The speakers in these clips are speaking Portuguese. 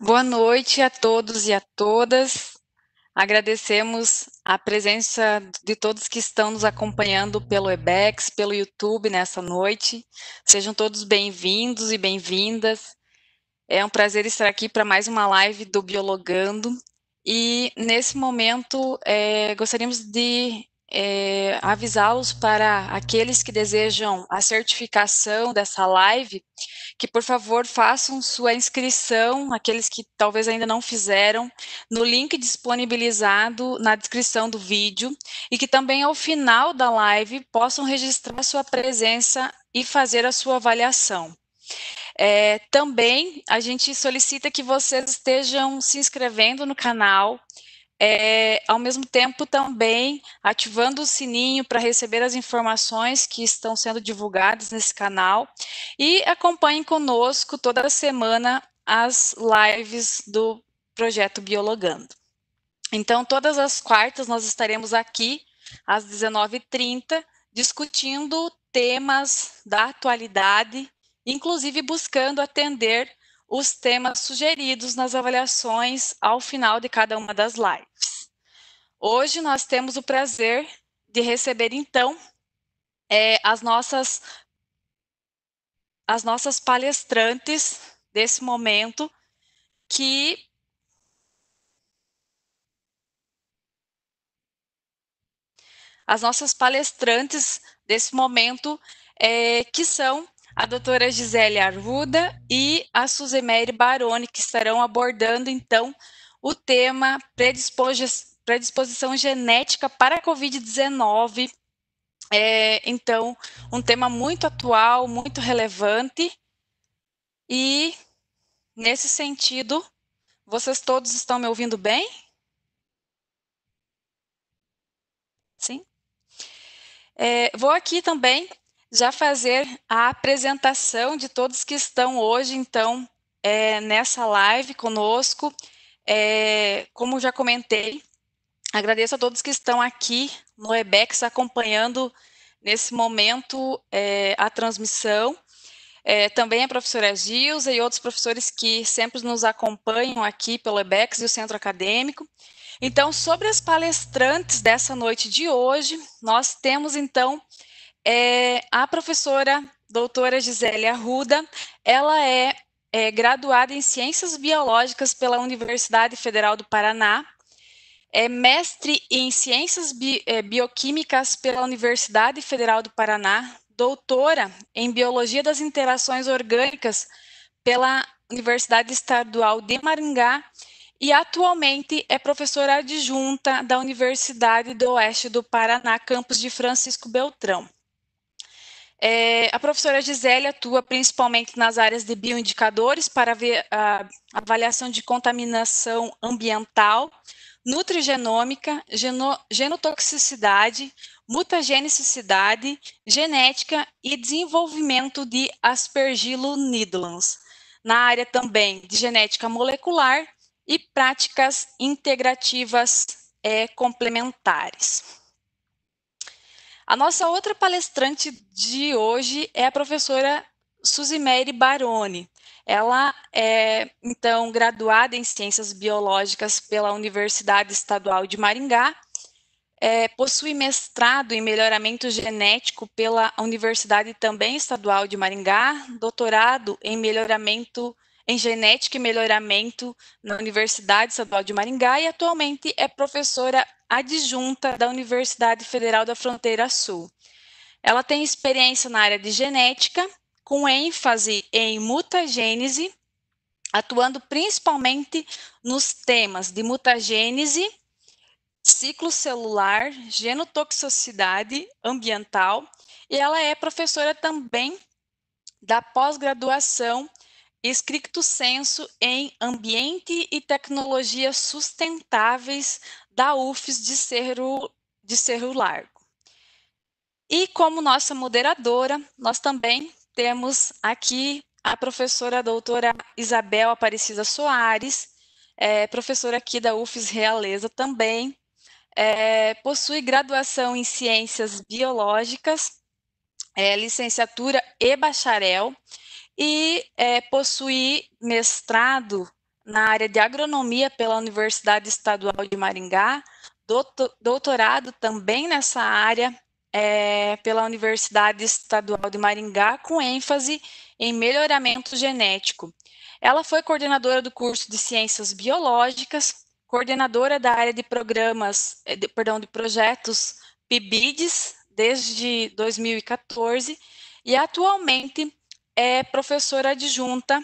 Boa noite a todos e a todas. Agradecemos a presença de todos que estão nos acompanhando pelo Webex, pelo YouTube nessa noite. Sejam todos bem-vindos e bem-vindas. É um prazer estar aqui para mais uma live do Biologando. E nesse momento gostaríamos de avisá-los para aqueles que desejam a certificação dessa live, que por favor façam sua inscrição, aqueles que talvez ainda não fizeram, no link disponibilizado na descrição do vídeo, e que também ao final da live possam registrar sua presença e fazer a sua avaliação. Também a gente solicita que vocês estejam se inscrevendo no canal, ao mesmo tempo também ativando o sininho para receber as informações que estão sendo divulgadas nesse canal e acompanhem conosco toda semana as lives do Projeto Biologando. Então, todas as quartas nós estaremos aqui às 19h30 discutindo temas da atualidade, inclusive buscando atender os temas sugeridos nas avaliações ao final de cada uma das lives. Hoje nós temos o prazer de receber, então, as nossas palestrantes desse momento, que as nossas palestrantes desse momento, que são a doutora Gisele Arruda e a Suzemere Baroni, que estarão abordando, então, o tema predisposição genética para a Covid-19. Então, um tema muito atual, muito relevante, e, nesse sentido, vocês todos estão me ouvindo bem? Sim? Vou aqui também já fazer a apresentação de todos que estão hoje, então, nessa live conosco. Como já comentei, agradeço a todos que estão aqui no Webex acompanhando nesse momento a transmissão. Também a professora Gilza e outros professores que sempre nos acompanham aqui pelo Webex e o Centro Acadêmico. Então, sobre as palestrantes dessa noite de hoje, nós temos, então, a professora doutora Gisele Arruda. Ela é graduada em Ciências Biológicas pela Universidade Federal do Paraná, é mestre em Ciências Bioquímicas pela Universidade Federal do Paraná, doutora em Biologia das Interações Orgânicas pela Universidade Estadual de Maringá e atualmente é professora adjunta da Universidade do Oeste do Paraná, campus de Francisco Beltrão. A professora Gisele atua principalmente nas áreas de bioindicadores para ver a avaliação de contaminação ambiental, nutrigenômica, genotoxicidade, mutagenicidade, genética e desenvolvimento de Aspergillus nidoans, na área também de genética molecular e práticas integrativas complementares. A nossa outra palestrante de hoje é a professora Suzemere Baroni. Ela é, então, graduada em Ciências Biológicas pela Universidade Estadual de Maringá, possui mestrado em Melhoramento Genético pela Universidade também Estadual de Maringá, doutorado em Melhoramento em Genética e Melhoramento na Universidade Estadual de Maringá e atualmente é professora adjunta da Universidade Federal da Fronteira Sul. Ela tem experiência na área de genética, com ênfase em mutagênese, atuando principalmente nos temas de mutagênese, ciclo celular, genotoxicidade ambiental, e ela é professora também da pós-graduação Stricto Sensu em Ambiente e Tecnologias Sustentáveis da UFES de Cerro Largo. E como nossa moderadora, nós também temos aqui a professora doutora Isabel Aparecida Soares, professora aqui da UFES Realeza também, possui graduação em Ciências Biológicas, licenciatura e bacharel, e possui mestrado na área de agronomia pela Universidade Estadual de Maringá, doutorado também nessa área pela Universidade Estadual de Maringá, com ênfase em melhoramento genético. Ela foi coordenadora do curso de Ciências Biológicas, coordenadora da área de de projetos PIBIDs desde 2014 e atualmente é professora adjunta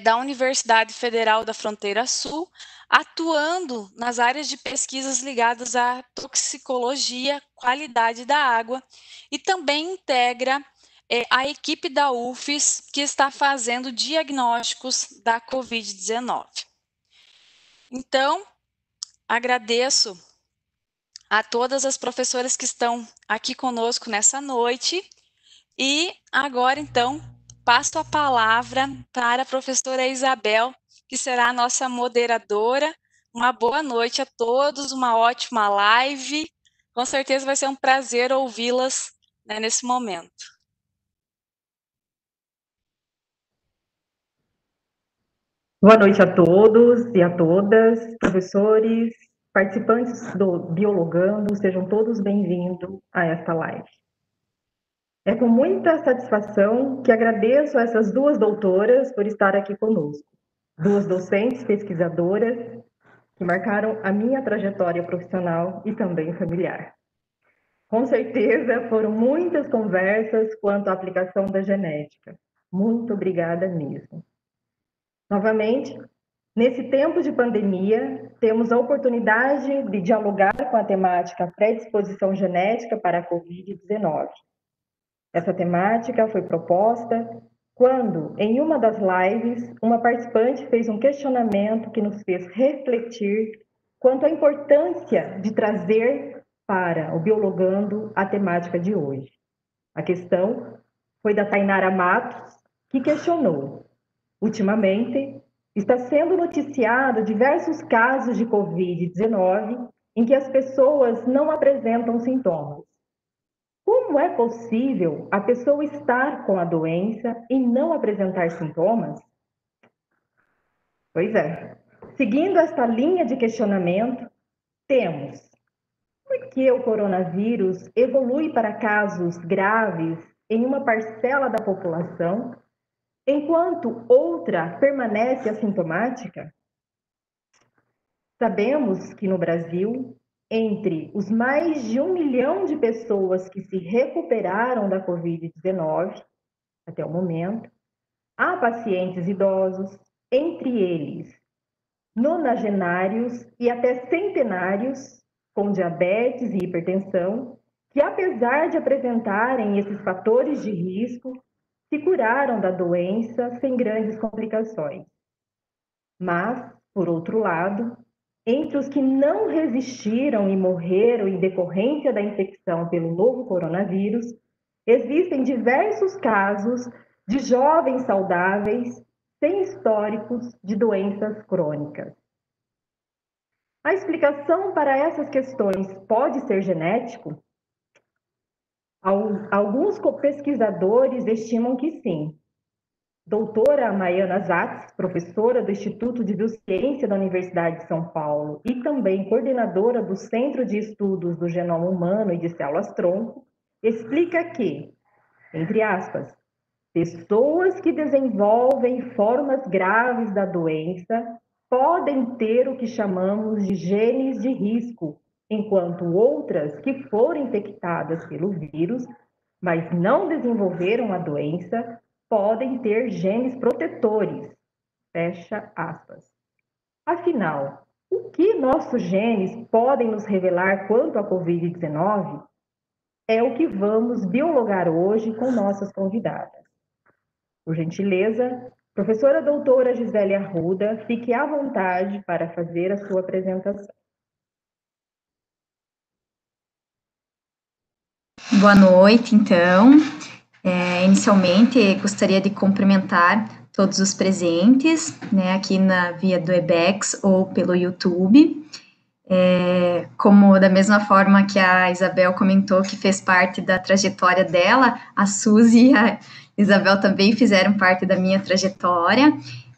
da Universidade Federal da Fronteira Sul, atuando nas áreas de pesquisas ligadas à toxicologia, qualidade da água, e também integra a equipe da UFES, que está fazendo diagnósticos da Covid-19. Então, agradeço a todas as professoras que estão aqui conosco nessa noite, e agora, então, passo a palavra para a professora Isabel, que será a nossa moderadora. Uma boa noite a todos, uma ótima live. Com certeza vai ser um prazer ouvi-las, né, nesse momento. Boa noite a todos e a todas, professores, participantes do Biologando, sejam todos bem-vindos a esta live. É com muita satisfação que agradeço a essas duas doutoras por estar aqui conosco, duas docentes pesquisadoras que marcaram a minha trajetória profissional e também familiar. Com certeza foram muitas conversas quanto à aplicação da genética. Muito obrigada mesmo. Novamente, nesse tempo de pandemia, temos a oportunidade de dialogar com a temática predisposição genética para a Covid-19. Essa temática foi proposta quando, em uma das lives, uma participante fez um questionamento que nos fez refletir quanto à importância de trazer para o Biologando a temática de hoje. A questão foi da Tainara Matos, que questionou: ultimamente, está sendo noticiado diversos casos de Covid-19 em que as pessoas não apresentam sintomas. Como é possível a pessoa estar com a doença e não apresentar sintomas? Pois é. Seguindo esta linha de questionamento, temos: por que o coronavírus evolui para casos graves em uma parcela da população, enquanto outra permanece assintomática? Sabemos que no Brasil, entre os mais de 1 milhão de pessoas que se recuperaram da Covid-19, até o momento, há pacientes idosos, entre eles nonagenários e até centenários, com diabetes e hipertensão, que apesar de apresentarem esses fatores de risco, se curaram da doença sem grandes complicações. Mas, por outro lado, entre os que não resistiram e morreram em decorrência da infecção pelo novo coronavírus, existem diversos casos de jovens saudáveis sem históricos de doenças crônicas. A explicação para essas questões pode ser genético? Alguns pesquisadores estimam que sim. Doutora Maiana Zatz, professora do Instituto de Biociência da Universidade de São Paulo e também coordenadora do Centro de Estudos do Genoma Humano e de Células-Tronco, explica que, entre aspas, pessoas que desenvolvem formas graves da doença podem ter o que chamamos de genes de risco, enquanto outras que foram infectadas pelo vírus, mas não desenvolveram a doença, podem ter genes protetores, fecha aspas. Afinal, o que nossos genes podem nos revelar quanto à Covid-19 é o que vamos biologar hoje com nossas convidadas. Por gentileza, professora doutora Gisele Arruda, fique à vontade para fazer a sua apresentação. Boa noite, então. Inicialmente, gostaria de cumprimentar todos os presentes, né, aqui via do Webex ou pelo YouTube. Como da mesma forma que a Isabel comentou que fez parte da trajetória dela, a Suzy e a Isabel também fizeram parte da minha trajetória.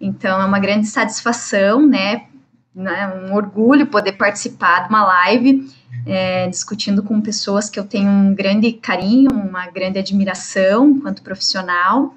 Então, é uma grande satisfação, né, um orgulho poder participar de uma live discutindo com pessoas que eu tenho um grande carinho, uma grande admiração enquanto profissional,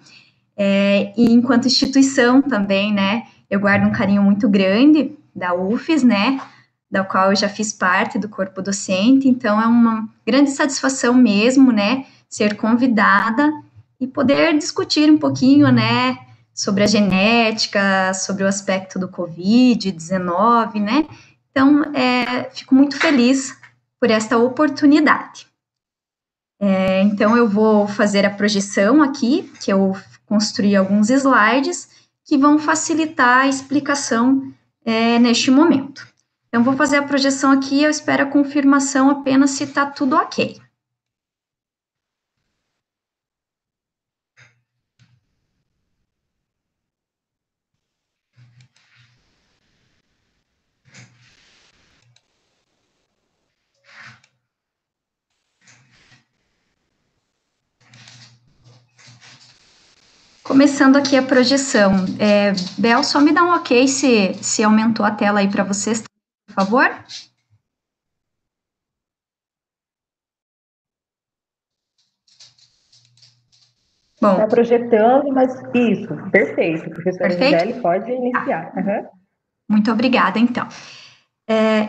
e enquanto instituição também, né, eu guardo um carinho muito grande da UFES, né, da qual eu já fiz parte do corpo docente, então é uma grande satisfação mesmo, né, ser convidada e poder discutir um pouquinho, né, sobre a genética, sobre o aspecto do Covid-19, né, então fico muito feliz por esta oportunidade. Então eu vou fazer a projeção aqui, que eu construí alguns slides que vão facilitar a explicação neste momento. Então, vou fazer a projeção aqui, eu espero a confirmação apenas se está tudo ok. Começando aqui a projeção. Bel, só me dá um ok se aumentou a tela aí para vocês, por favor. Bom, está projetando, mas isso, perfeito. Professora Perfeito? Gisele, pode iniciar. Uhum. Muito obrigada, então.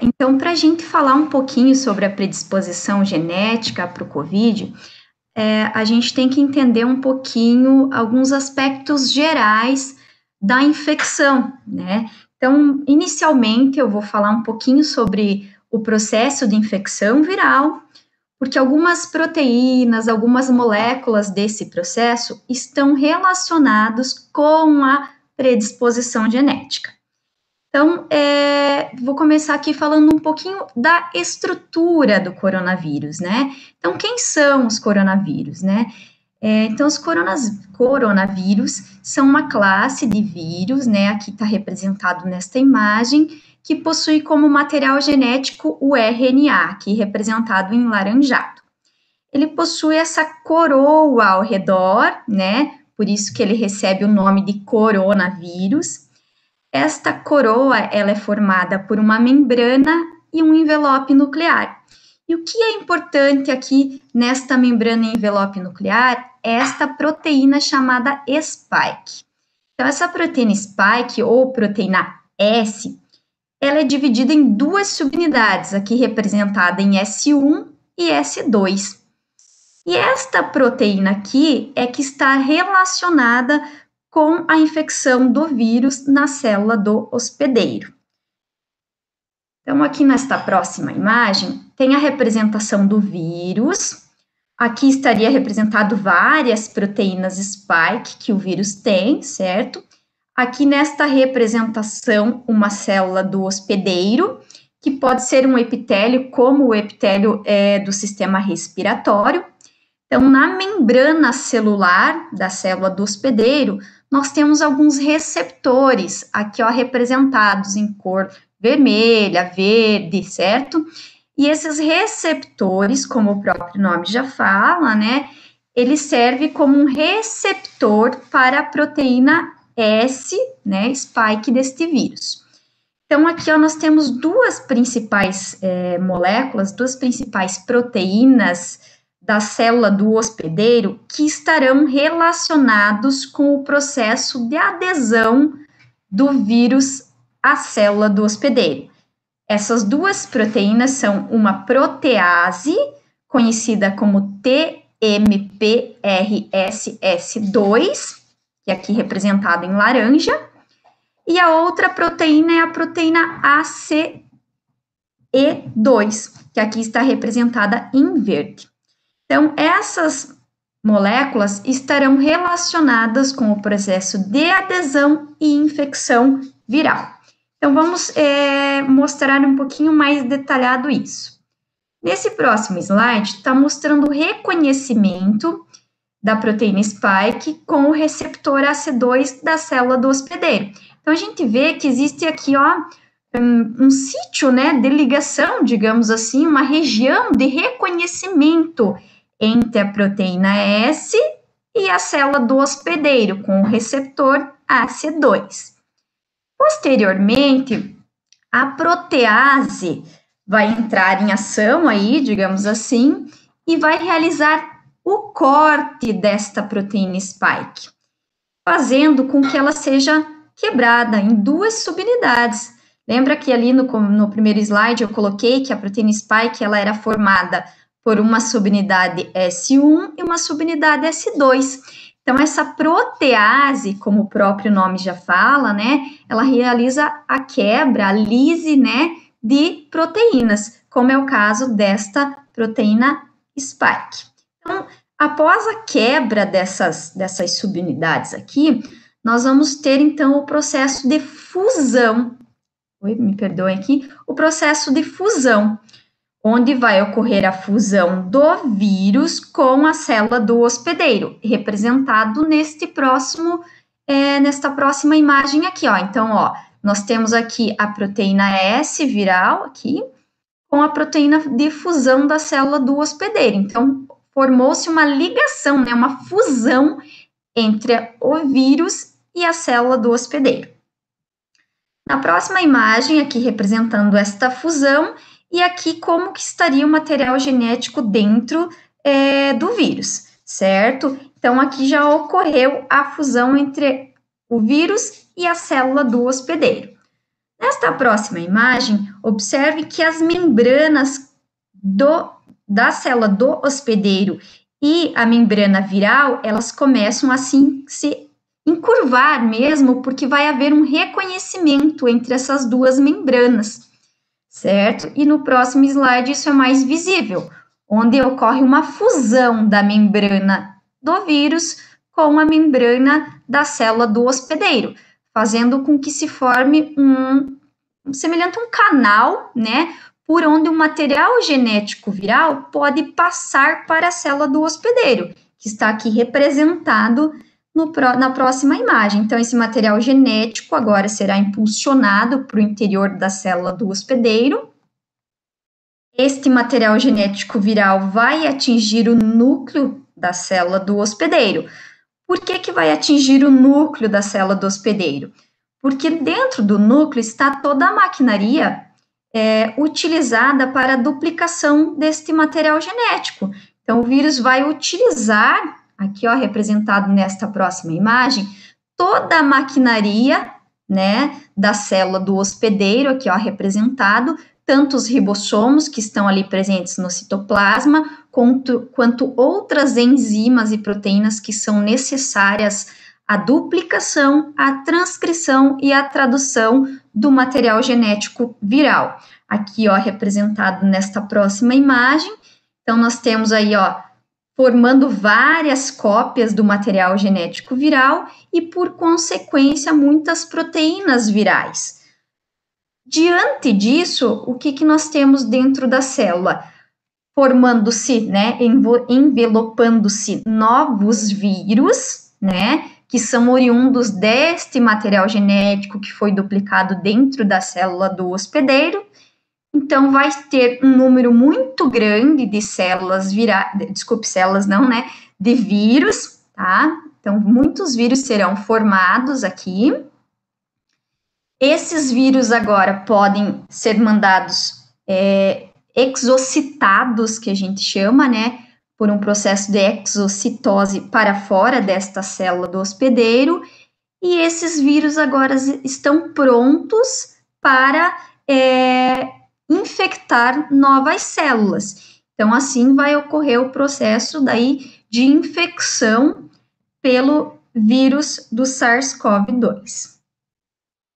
Então, para a gente falar um pouquinho sobre a predisposição genética para o COVID, a gente tem que entender um pouquinho alguns aspectos gerais da infecção, né? Então, inicialmente, eu vou falar um pouquinho sobre o processo de infecção viral, porque algumas proteínas, algumas moléculas desse processo estão relacionados com a predisposição genética. Então, vou começar aqui falando um pouquinho da estrutura do coronavírus, né? Então, quem são os coronavírus, né? Então, os coronavírus são uma classe de vírus, né? Aqui está representado nesta imagem, que possui como material genético o RNA, aqui representado em laranjado. Ele possui essa coroa ao redor, né? Por isso que ele recebe o nome de coronavírus. Esta coroa, ela é formada por uma membrana e um envelope nuclear. E o que é importante aqui nesta membrana e envelope nuclear é esta proteína chamada spike. Então, essa proteína spike, ou proteína S, ela é dividida em duas subunidades, aqui representada em S1 e S2. E esta proteína aqui é que está relacionada com a infecção do vírus na célula do hospedeiro. Então, aqui nesta próxima imagem, tem a representação do vírus. Aqui estaria representado várias proteínas spike que o vírus tem, certo? Aqui nesta representação, uma célula do hospedeiro, que pode ser um epitélio, como o epitélio do sistema respiratório. Então, na membrana celular da célula do hospedeiro, nós temos alguns receptores, aqui ó, representados em cor vermelha, verde, certo? E esses receptores, como o próprio nome já fala, né, ele serve como um receptor para a proteína S, né, spike deste vírus. Então, aqui ó, nós temos duas principais moléculas, duas principais proteínas da célula do hospedeiro que estarão relacionados com o processo de adesão do vírus à célula do hospedeiro. Essas duas proteínas são uma protease, conhecida como TMPRSS2, que é aqui representada em laranja, e a outra proteína é a proteína ACE2, que aqui está representada em verde. Então, essas moléculas estarão relacionadas com o processo de adesão e infecção viral. Então, vamos mostrar um pouquinho mais detalhado isso. Nesse próximo slide, está mostrando o reconhecimento da proteína spike com o receptor AC2 da célula do hospedeiro. Então, a gente vê que existe aqui, ó, um sítio, né, de ligação, digamos assim, uma região de reconhecimento entre a proteína S e a célula do hospedeiro, com o receptor AC2. Posteriormente, a protease vai entrar em ação aí, digamos assim, e vai realizar o corte desta proteína spike, fazendo com que ela seja quebrada em duas subunidades. Lembra que ali no primeiro slide eu coloquei que a proteína spike ela era formada por uma subunidade S1 e uma subunidade S2. Então, essa protease, como o próprio nome já fala, né, ela realiza a quebra, a lise, né, de proteínas, como é o caso desta proteína spike. Então, após a quebra dessas subunidades aqui, nós vamos ter, então, o processo de fusão. Me perdoem aqui. O processo de fusão, onde vai ocorrer a fusão do vírus com a célula do hospedeiro, representado nesta próxima imagem aqui, ó. Então, ó, nós temos aqui a proteína S viral aqui, com a proteína de fusão da célula do hospedeiro. Então, formou-se uma ligação, né, uma fusão entre o vírus e a célula do hospedeiro. Na próxima imagem, aqui representando esta fusão, e aqui como que estaria o material genético dentro do vírus, certo? Então, aqui já ocorreu a fusão entre o vírus e a célula do hospedeiro. Nesta próxima imagem, observe que as membranas da célula do hospedeiro e a membrana viral, elas começam a se encurvar mesmo, porque vai haver um reconhecimento entre essas duas membranas, certo? E no próximo slide isso é mais visível, onde ocorre uma fusão da membrana do vírus com a membrana da célula do hospedeiro, fazendo com que se forme semelhante a um canal, né, por onde o material genético viral pode passar para a célula do hospedeiro, que está aqui representado na próxima imagem. Então, esse material genético agora será impulsionado para o interior da célula do hospedeiro. Este material genético viral vai atingir o núcleo da célula do hospedeiro. Por que vai atingir o núcleo da célula do hospedeiro? Porque dentro do núcleo está toda a maquinaria utilizada para a duplicação deste material genético. Então, o vírus vai utilizar, aqui ó, representado nesta próxima imagem, toda a maquinaria, né, da célula do hospedeiro, aqui ó, representado, tanto os ribossomos que estão ali presentes no citoplasma, quanto outras enzimas e proteínas que são necessárias à duplicação, à transcrição e à tradução do material genético viral. Aqui, ó, representado nesta próxima imagem. Então, nós temos aí, ó, formando várias cópias do material genético viral e, por consequência, muitas proteínas virais. Diante disso, o que nós temos dentro da célula? Formando-se, né, envelopando-se novos vírus, né, que são oriundos deste material genético que foi duplicado dentro da célula do hospedeiro. Então, vai ter um número muito grande de células de vírus, tá? Então, muitos vírus serão formados aqui. Esses vírus agora podem ser mandados exocitados, que a gente chama, né? Por um processo de exocitose para fora desta célula do hospedeiro, e esses vírus agora estão prontos para infectar novas células. Então, assim vai ocorrer o processo daí de infecção pelo vírus do SARS-CoV-2.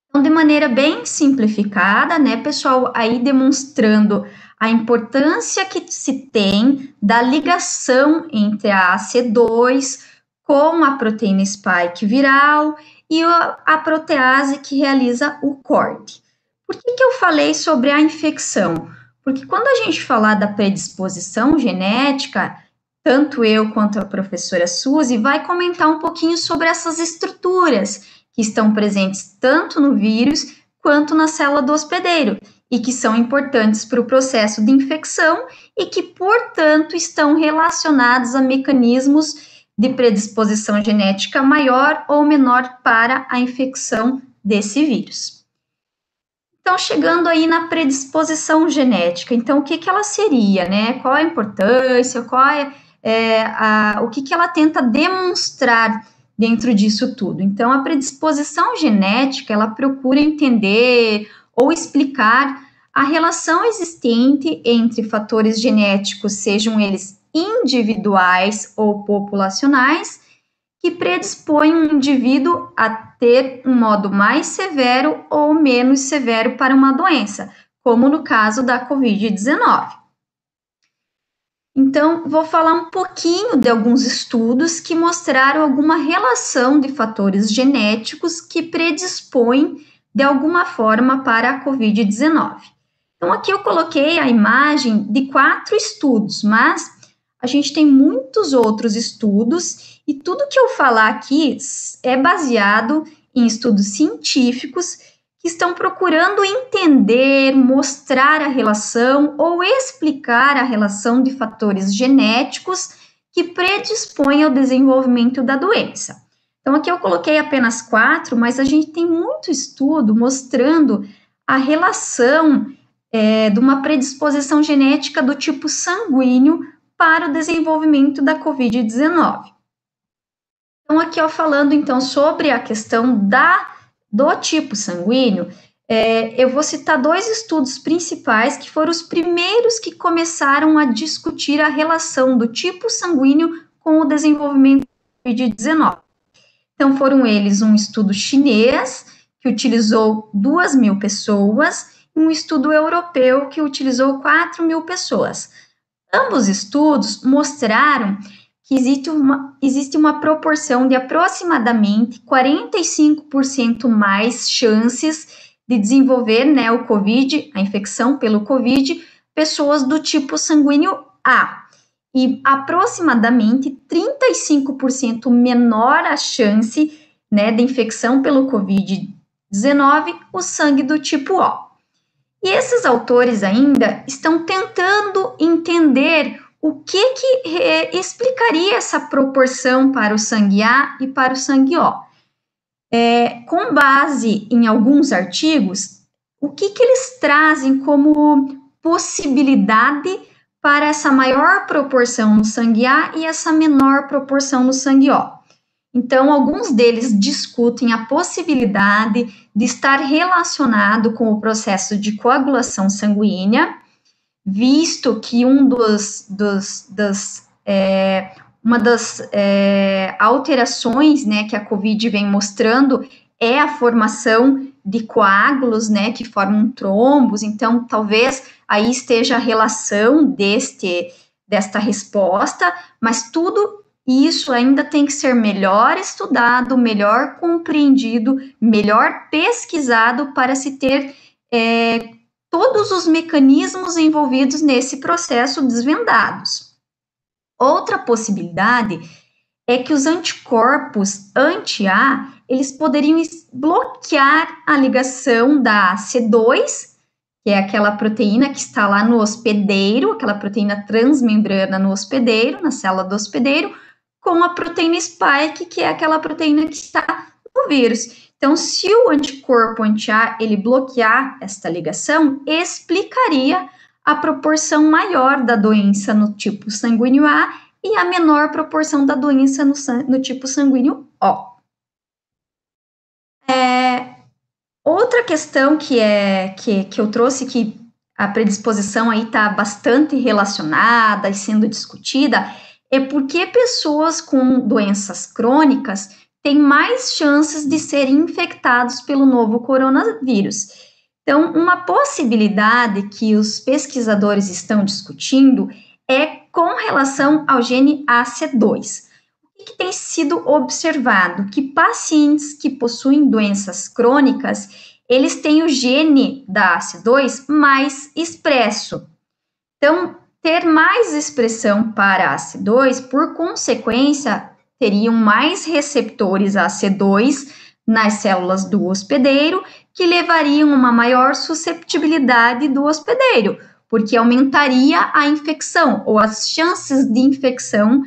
Então, de maneira bem simplificada, né, pessoal, aí demonstrando a importância que se tem da ligação entre a AC2 com a proteína spike viral e a protease que realiza o corte. Por que eu falei sobre a infecção? Porque quando a gente falar da predisposição genética, tanto eu quanto a professora Suzy vai comentar um pouquinho sobre essas estruturas que estão presentes tanto no vírus quanto na célula do hospedeiro e que são importantes para o processo de infecção e que, portanto, estão relacionados a mecanismos de predisposição genética maior ou menor para a infecção desse vírus. Então, chegando aí na predisposição genética, então, o que ela seria, né? Qual a importância, o que ela tenta demonstrar dentro disso tudo? Então, a predisposição genética, ela procura entender ou explicar a relação existente entre fatores genéticos, sejam eles individuais ou populacionais, que predispõem um indivíduo a ter um modo mais severo ou menos severo para uma doença, como no caso da Covid-19. Então, vou falar um pouquinho de alguns estudos que mostraram alguma relação de fatores genéticos que predispõem de alguma forma para a Covid-19. Então, aqui eu coloquei a imagem de 4 estudos, mas a gente tem muitos outros estudos e tudo que eu falar aqui é baseado em estudos científicos que estão procurando entender, mostrar a relação ou explicar a relação de fatores genéticos que predispõem ao desenvolvimento da doença. Então, aqui eu coloquei apenas 4, mas a gente tem muito estudo mostrando a relação de uma predisposição genética do tipo sanguíneo para o desenvolvimento da Covid-19. Então, aqui falando então sobre a questão do tipo sanguíneo, eu vou citar 2 estudos principais que foram os primeiros que começaram a discutir a relação do tipo sanguíneo com o desenvolvimento da Covid-19. Então, foram eles um estudo chinês, que utilizou 2.000 pessoas, e um estudo europeu, que utilizou 4.000 pessoas. Ambos estudos mostraram que existe uma proporção de aproximadamente 45% mais chances de desenvolver, né, o COVID, a infecção pelo COVID, pessoas do tipo sanguíneo A. E aproximadamente 35% menor a chance, né, de infecção pelo COVID-19, o sangue do tipo O. E esses autores ainda estão tentando entender o que explicaria essa proporção para o sangue A e para o sangue O. Com base em alguns artigos, o que eles trazem como possibilidade para essa maior proporção no sangue A e essa menor proporção no sangue O. Então, alguns deles discutem a possibilidade de estar relacionado com o processo de coagulação sanguínea, visto que uma das alterações, né, que a COVID vem mostrando é a formação de coágulos, né, que formam trombos. Então, talvez aí esteja a relação desta resposta, mas tudo isso ainda tem que ser melhor estudado, melhor compreendido, melhor pesquisado para se ter todos os mecanismos envolvidos nesse processo desvendados. Outra possibilidade é que os anticorpos anti-A, eles poderiam bloquear a ligação da C2, que é aquela proteína que está lá no hospedeiro, aquela proteína transmembrana no hospedeiro, na célula do hospedeiro, com a proteína spike, que é aquela proteína que está no vírus. Então, se o anticorpo anti-A ele bloquear esta ligação, explicaria a proporção maior da doença no tipo sanguíneo A e a menor proporção da doença no tipo sanguíneo O. Outra questão que eu trouxe, que a predisposição aí está bastante relacionada e sendo discutida, é porque pessoas com doenças crônicas têm mais chances de serem infectados pelo novo coronavírus. Então, uma possibilidade que os pesquisadores estão discutindo é com relação ao gene ACE2. O que tem sido observado? Que pacientes que possuem doenças crônicas, eles têm o gene da ACE2 mais expresso. Então, ter mais expressão para ACE2, por consequência, teriam mais receptores ACE2 nas células do hospedeiro, que levariam a uma maior susceptibilidade do hospedeiro, porque aumentaria a infecção, ou as chances de infecção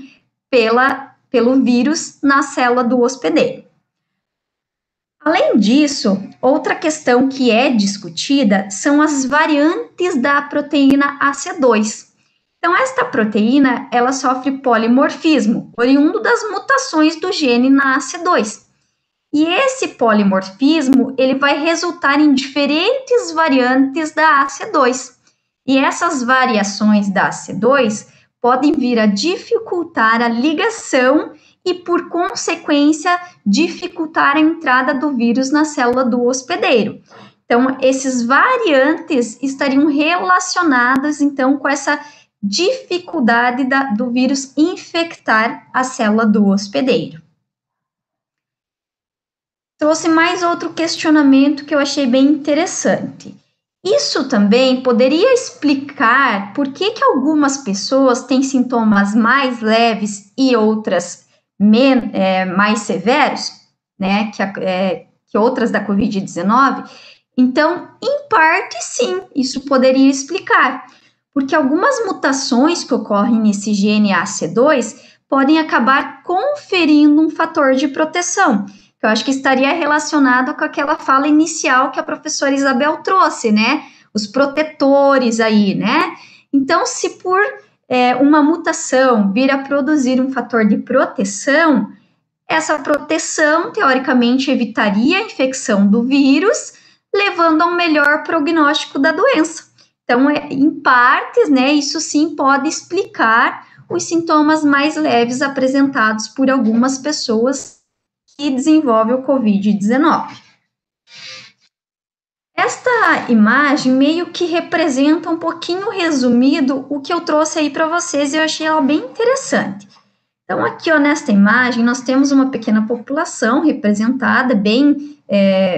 pelo vírus na célula do hospedeiro. Além disso, outra questão que é discutida são as variantes da proteína AC2. Então, esta proteína, ela sofre polimorfismo, oriundo das mutações do gene na AC2. E esse polimorfismo, ele vai resultar em diferentes variantes da AC2. E essas variações da AC2 podem vir a dificultar a ligação e, por consequência, dificultar a entrada do vírus na célula do hospedeiro. Então, esses variantes estariam relacionados, então, com essa dificuldade do vírus infectar a célula do hospedeiro. Trouxe mais outro questionamento que eu achei bem interessante. Isso também poderia explicar por que algumas pessoas têm sintomas mais leves e outras mais severos, né, que outras da Covid-19? Então, em parte, sim, isso poderia explicar, porque algumas mutações que ocorrem nesse gene AC2 podem acabar conferindo um fator de proteção, que eu acho que estaria relacionado com aquela fala inicial que a professora Isabel trouxe, né? Os protetores aí, né? Então, se por uma mutação vir a produzir um fator de proteção, essa proteção, teoricamente, evitaria a infecção do vírus, levando a um melhor prognóstico da doença. Então, em partes, né, isso sim pode explicar os sintomas mais leves apresentados por algumas pessoas que desenvolvem o Covid-19. Esta imagem meio que representa um pouquinho resumido o que eu trouxe aí para vocês e eu achei ela bem interessante. Então, aqui, ó, nesta imagem, nós temos uma pequena população representada, bem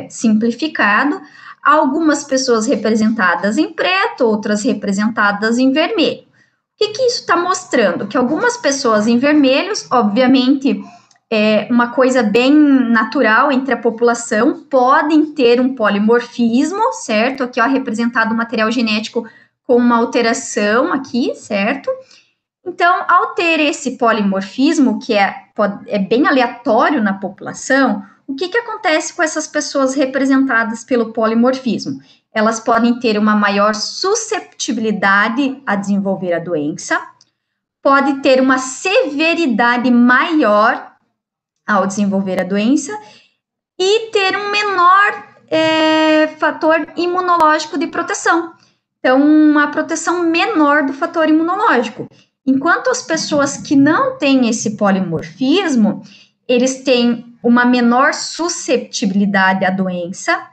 simplificado, algumas pessoas representadas em preto, outras representadas em vermelho. O que isso está mostrando? Que algumas pessoas em vermelhos, obviamente, uma coisa bem natural entre a população, podem ter um polimorfismo, certo? Aqui, ó, representado o material genético com uma alteração aqui, certo? Então, ao ter esse polimorfismo, que é bem aleatório na população, o que acontece com essas pessoas representadas pelo polimorfismo? Elas podem ter uma maior susceptibilidade a desenvolver a doença, pode ter uma severidade maior ao desenvolver a doença e ter um menor fator imunológico de proteção. Então, uma proteção menor do fator imunológico. Enquanto as pessoas que não têm esse polimorfismo, eles têm uma menor susceptibilidade à doença,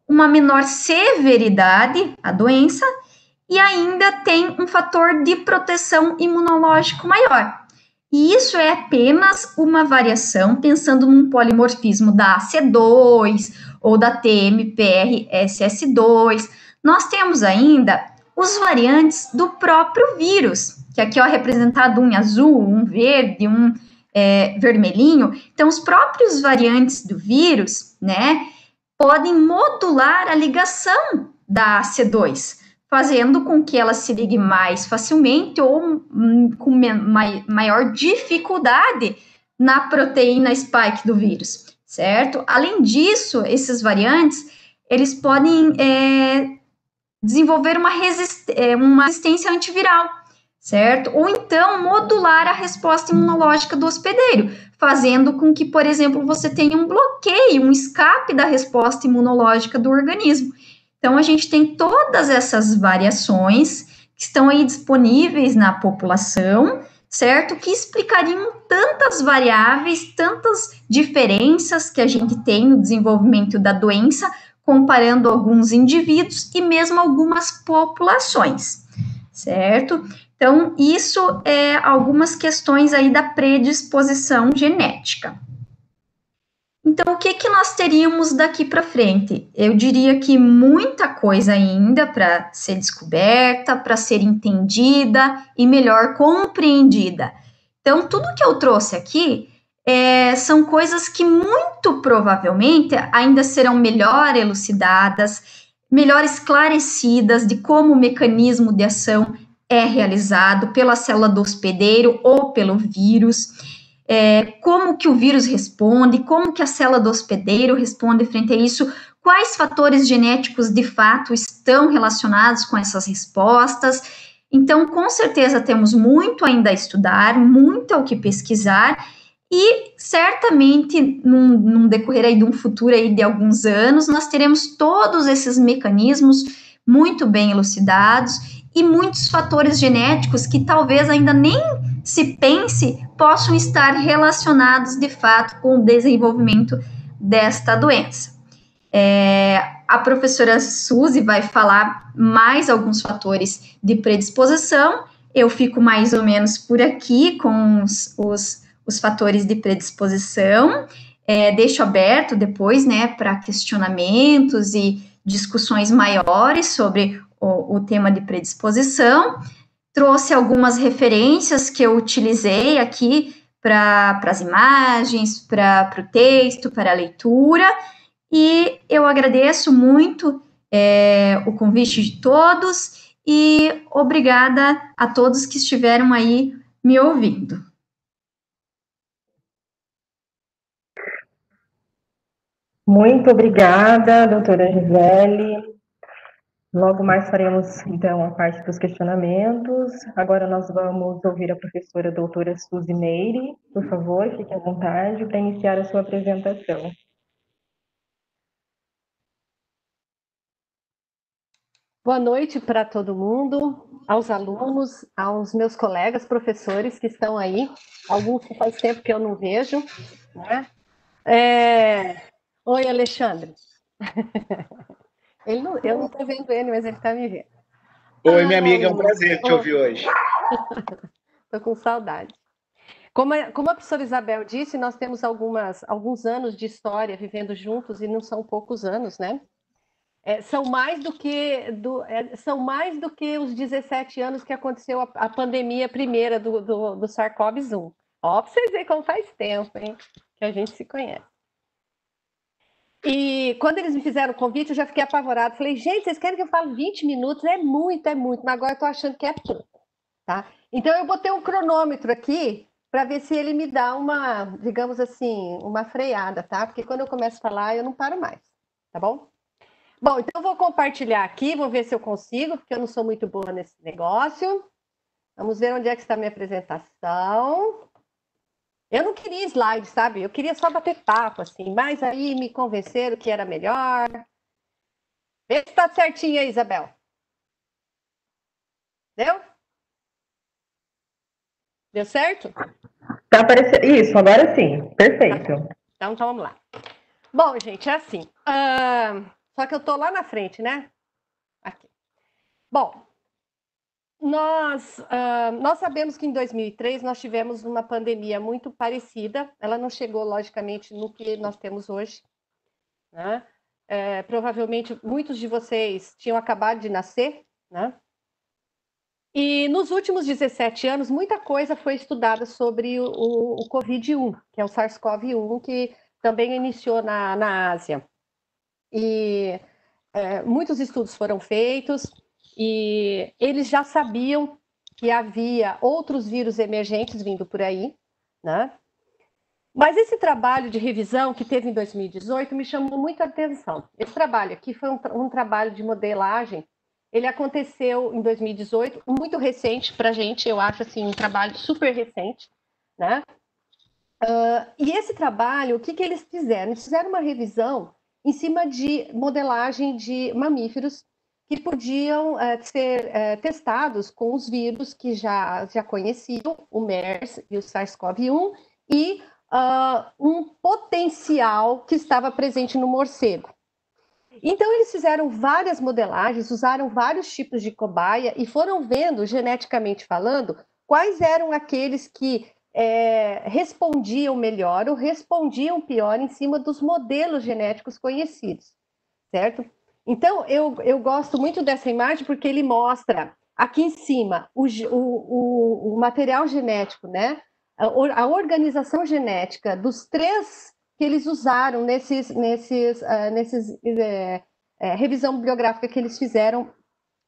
uma menor severidade à doença e ainda tem um fator de proteção imunológico maior. E isso é apenas uma variação, pensando num polimorfismo da AC2 ou da TMPRSS2. Nós temos ainda os variantes do próprio vírus, que aqui é representado um em azul, um verde, um vermelhinho. Então, os próprios variantes do vírus, né, podem modular a ligação da AC2, fazendo com que ela se ligue mais facilmente ou com maior dificuldade na proteína spike do vírus, certo? Além disso, esses variantes, eles podem desenvolver uma resistência antiviral, certo? Ou então modular a resposta imunológica do hospedeiro, fazendo com que, por exemplo, você tenha um bloqueio, um escape da resposta imunológica do organismo. Então, a gente tem todas essas variações que estão aí disponíveis na população, certo? Que explicariam tantas variáveis, tantas diferenças que a gente tem no desenvolvimento da doença, comparando alguns indivíduos e mesmo algumas populações, certo? Então, isso é algumas questões aí da predisposição genética. Então, o que nós teríamos daqui para frente? Eu diria que muita coisa ainda para ser descoberta, para ser entendida e melhor compreendida. Então, tudo que eu trouxe aqui são coisas que muito provavelmente ainda serão melhor elucidadas, melhor esclarecidas de como o mecanismo de ação é realizado pela célula do hospedeiro ou pelo vírus. como que o vírus responde, como que a célula do hospedeiro responde frente a isso, quais fatores genéticos de fato estão relacionados com essas respostas. Então, com certeza temos muito ainda a estudar, muito ao que pesquisar, e certamente num decorrer aí de um futuro aí de alguns anos, nós teremos todos esses mecanismos muito bem elucidados e muitos fatores genéticos que talvez ainda nem se pense possam estar relacionados de fato com o desenvolvimento desta doença. A professora Suzy vai falar mais alguns fatores de predisposição. Eu fico mais ou menos por aqui com os fatores de predisposição. Deixo aberto depois, né, para questionamentos e discussões maiores sobre o tema de predisposição. Trouxe algumas referências que eu utilizei aqui para as imagens, para o texto, para a leitura, e eu agradeço muito o convite de todos e obrigada a todos que estiveram aí me ouvindo. Muito obrigada, doutora Gisele. Logo mais faremos, então, a parte dos questionamentos. Agora nós vamos ouvir a professora doutora Suzy Meire. Por favor, fique à vontade para iniciar a sua apresentação. Boa noite para todo mundo, aos alunos, aos meus colegas professores que estão aí. Alguns que faz tempo que eu não vejo, né? Oi, Alexandre. Eu não estou vendo ele, mas ele está me vendo. Oi, minha amiga, é um prazer te ouvir hoje. Estou com saudade. Como a professora Isabel disse, nós temos alguns anos de história vivendo juntos, e não são poucos anos, né? São mais do que os 17 anos que aconteceu a pandemia primeira do SARS-CoV-2. Ó, para vocês verem como faz tempo, hein, que a gente se conhece. E quando eles me fizeram o convite, eu já fiquei apavorada. Falei, gente, vocês querem que eu fale 20 minutos? É muito, mas agora eu estou achando que é pouco, tá? Então eu botei um cronômetro aqui para ver se ele me dá uma, digamos assim, uma freada, tá? Porque quando eu começo a falar, eu não paro mais, tá bom? Bom, então eu vou compartilhar aqui, vou ver se eu consigo, porque eu não sou muito boa nesse negócio. Vamos ver onde é que está a minha apresentação. Eu não queria slide, sabe? Eu queria só bater papo, assim, mas aí me convenceram que era melhor. Vê se está certinho aí, Isabel. Deu? Deu certo? Tá aparecendo. Isso, agora sim. Perfeito. Então vamos lá. Bom, gente, é assim. Só que eu estou lá na frente, né? Aqui. Bom, nós sabemos que em 2003 nós tivemos uma pandemia muito parecida. Ela não chegou, logicamente, no que nós temos hoje, né? Provavelmente muitos de vocês tinham acabado de nascer, né? E nos últimos 17 anos, muita coisa foi estudada sobre o Covid-1, que é o SARS-CoV-1, que também iniciou na Ásia. E muitos estudos foram feitos e eles já sabiam que havia outros vírus emergentes vindo por aí, né? Mas esse trabalho de revisão que teve em 2018 me chamou muita atenção. Esse trabalho aqui foi um trabalho de modelagem. Ele aconteceu em 2018, muito recente para a gente, eu acho assim, um trabalho super recente, né? E esse trabalho, o que eles fizeram? Eles fizeram uma revisão em cima de modelagem de mamíferos que podiam ser testados com os vírus que já conheciam, o MERS e o SARS-CoV-1, e um potencial que estava presente no morcego. Então, eles fizeram várias modelagens, usaram vários tipos de cobaia e foram vendo, geneticamente falando, quais eram aqueles que respondiam melhor ou respondiam pior em cima dos modelos genéticos conhecidos, certo? Então, eu gosto muito dessa imagem porque ele mostra aqui em cima o material genético, né? A organização genética dos três que eles usaram revisão bibliográfica que eles fizeram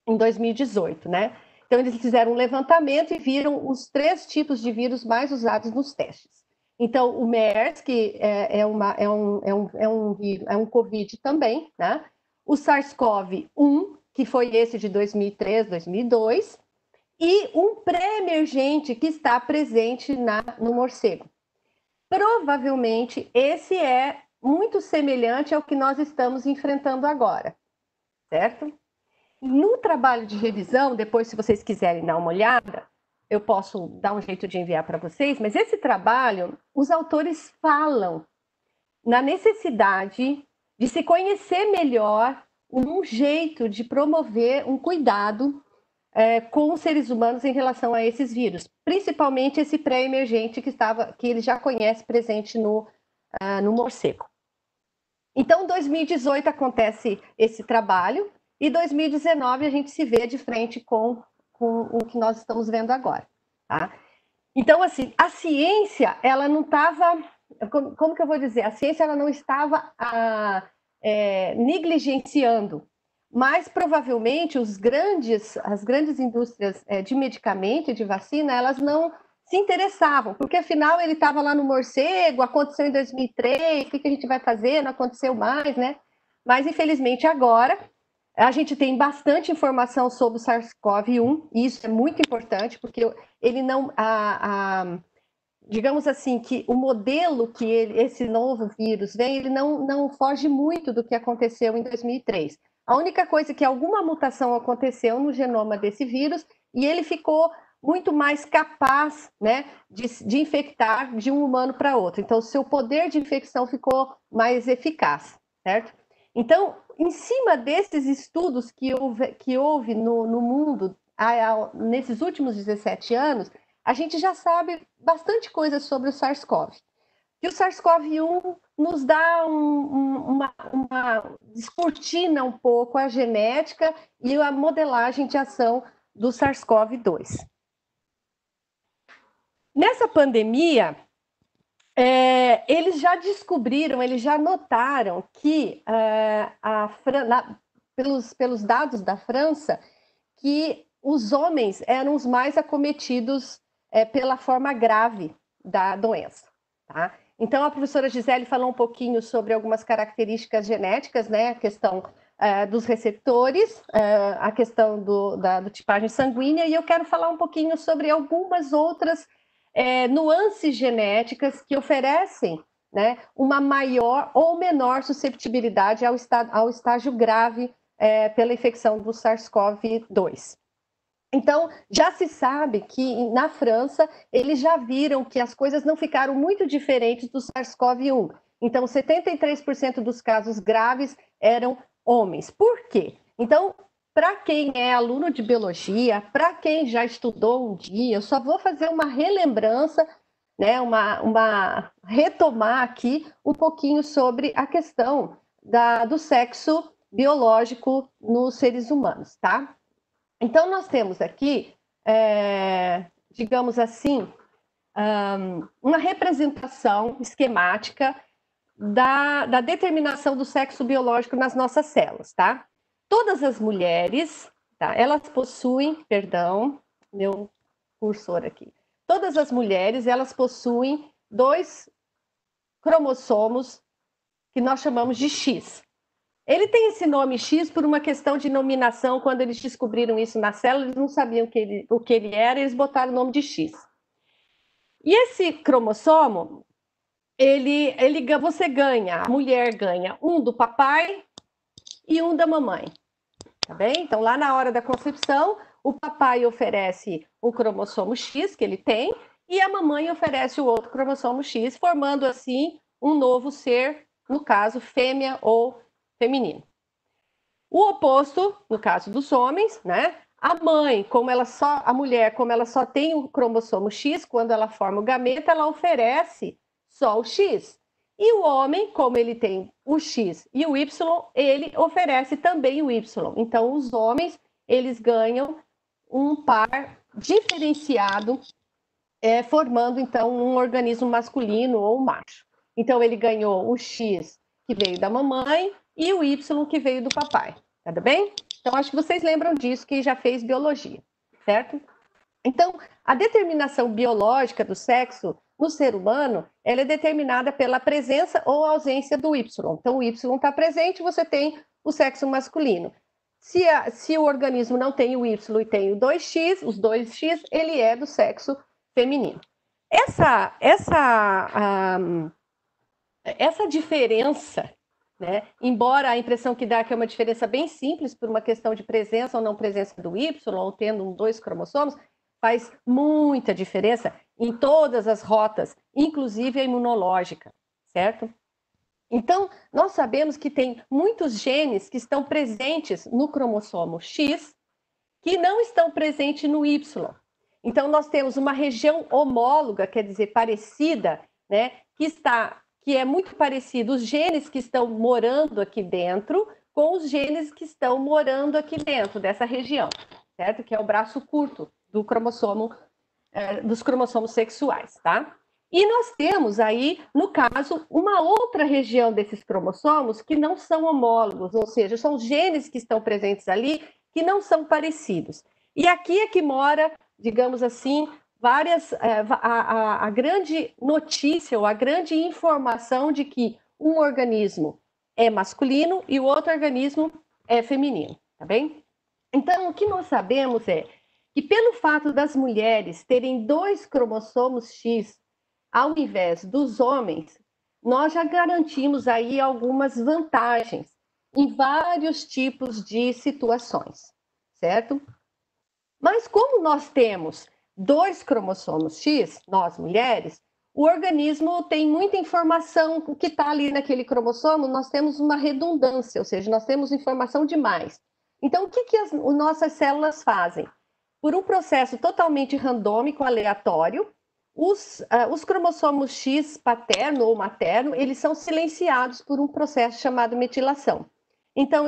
em 2018, né? Então, eles fizeram um levantamento e viram os 3 tipos de vírus mais usados nos testes. Então, o MERS, que é um Covid também, né? O SARS-CoV-1, que foi esse de 2003, 2002, e um pré-emergente que está presente no morcego. Provavelmente, esse é muito semelhante ao que nós estamos enfrentando agora, certo? No trabalho de revisão, depois, se vocês quiserem dar uma olhada, eu posso dar um jeito de enviar para vocês, mas esse trabalho, os autores falam na necessidade de se conhecer melhor um jeito de promover um cuidado com os seres humanos em relação a esses vírus, principalmente esse pré-emergente que ele já conhece presente no morcego. Então, em 2018 acontece esse trabalho, e 2019 a gente se vê de frente com o que nós estamos vendo agora. Tá? Então, assim, a ciência, ela não estava... Como que eu vou dizer? A ciência ela não estava negligenciando, mas provavelmente as grandes indústrias de medicamento e de vacina, elas não se interessavam, porque afinal ele estava lá no morcego, aconteceu em 2003, o que a gente vai fazer? Não aconteceu mais, né? Mas infelizmente agora a gente tem bastante informação sobre o SARS-CoV-1, e isso é muito importante, porque ele não... digamos assim, que o modelo que esse novo vírus vem, ele não foge muito do que aconteceu em 2003. A única coisa é que alguma mutação aconteceu no genoma desse vírus e ele ficou muito mais capaz, né, de infectar de um humano para outro. Então, o seu poder de infecção ficou mais eficaz, certo? Então, em cima desses estudos que houve no mundo nesses últimos 17 anos, a gente já sabe bastante coisa sobre o SARS-CoV. E o SARS-CoV-1 nos dá descortina um pouco a genética e a modelagem de ação do SARS-CoV-2. Nessa pandemia, eles já descobriram, eles já notaram que, pelos dados da França, que os homens eram os mais acometidos pela forma grave da doença. Tá? Então, a professora Gisele falou um pouquinho sobre algumas características genéticas, né? A questão dos receptores, a questão da tipagem sanguínea, e eu quero falar um pouquinho sobre algumas outras nuances genéticas que oferecem, né, uma maior ou menor susceptibilidade ao estágio grave pela infecção do SARS-CoV-2. Então, já se sabe que na França, eles já viram que as coisas não ficaram muito diferentes do SARS-CoV-1. Então, 73% dos casos graves eram homens. Por quê? Então, para quem é aluno de biologia, para quem já estudou um dia, eu só vou fazer uma relembrança, né, retomar aqui um pouquinho sobre a questão do sexo biológico nos seres humanos, tá? Então, nós temos aqui, digamos assim, uma representação esquemática da determinação do sexo biológico nas nossas células, tá? Todas as mulheres, tá? Elas possuem, perdão, meu cursor aqui. Todas as mulheres, elas possuem 2 cromossomos que nós chamamos de X. Ele tem esse nome X por uma questão de nominação. Quando eles descobriram isso na célula, eles não sabiam o que ele era, eles botaram o nome de X. E esse cromossomo, você ganha, a mulher ganha um do papai e um da mamãe, tá bem? Então, lá na hora da concepção, o papai oferece o cromossomo X que ele tem e a mamãe oferece o outro cromossomo X, formando assim um novo ser, no caso, fêmea ou feminino. O oposto, no caso dos homens, né? A mulher, como ela só tem o cromossomo X, quando ela forma o gameta, ela oferece só o X. E o homem, como ele tem o X e o Y, ele oferece também o Y. Então, os homens, eles ganham um par diferenciado, formando, então, um organismo masculino ou macho. Então, ele ganhou o X que veio da mamãe e o Y que veio do papai. Tá bem? Então, acho que vocês lembram disso, que já fez biologia, certo? Então, a determinação biológica do sexo no ser humano, ela é determinada pela presença ou ausência do Y. Então, o Y está presente, você tem o sexo masculino. Se o organismo não tem o Y e tem o 2X, os 2X, ele é do sexo feminino. Essa diferença, né, embora a impressão que dá é que é uma diferença bem simples por uma questão de presença ou não presença do Y, ou tendo 2 cromossomos, faz muita diferença em todas as rotas, inclusive a imunológica, certo? Então, nós sabemos que tem muitos genes que estão presentes no cromossomo X que não estão presentes no Y. Então, nós temos uma região homóloga, quer dizer, parecida, né, que é muito parecido os genes que estão morando aqui dentro com os genes que estão morando aqui dentro dessa região, certo? Que é o braço curto do cromossomo, dos cromossomos sexuais, tá? E nós temos aí, no caso, uma outra região desses cromossomos que não são homólogos, ou seja, são genes que estão presentes ali que não são parecidos. E aqui é que mora, digamos assim, a grande notícia ou a grande informação de que um organismo é masculino e o outro organismo é feminino, tá bem? Então, o que nós sabemos é que pelo fato das mulheres terem 2 cromossomos X ao invés dos homens, nós já garantimos aí algumas vantagens em vários tipos de situações, certo? Mas como nós temos 2 cromossomos X, nós mulheres, o organismo tem muita informação que está ali naquele cromossomo, nós temos uma redundância, ou seja, nós temos informação demais. Então, o que as nossas células fazem? Por um processo totalmente randômico, aleatório, os cromossomos X paterno ou materno, eles são silenciados por um processo chamado metilação. Então,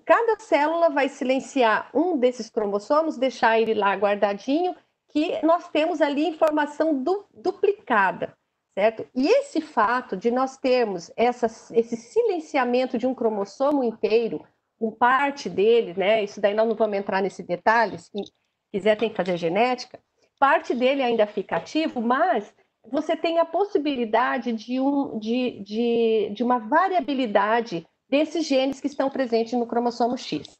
cada célula vai silenciar um desses cromossomos, deixar ele lá guardadinho, que nós temos ali informação duplicada, certo? E esse fato de nós termos esse silenciamento de um cromossomo inteiro, com parte dele, né? Isso daí nós não vamos entrar nesse detalhe, se quiser tem que fazer genética, parte dele ainda fica ativo, mas você tem a possibilidade de uma variabilidade desses genes que estão presentes no cromossomo X.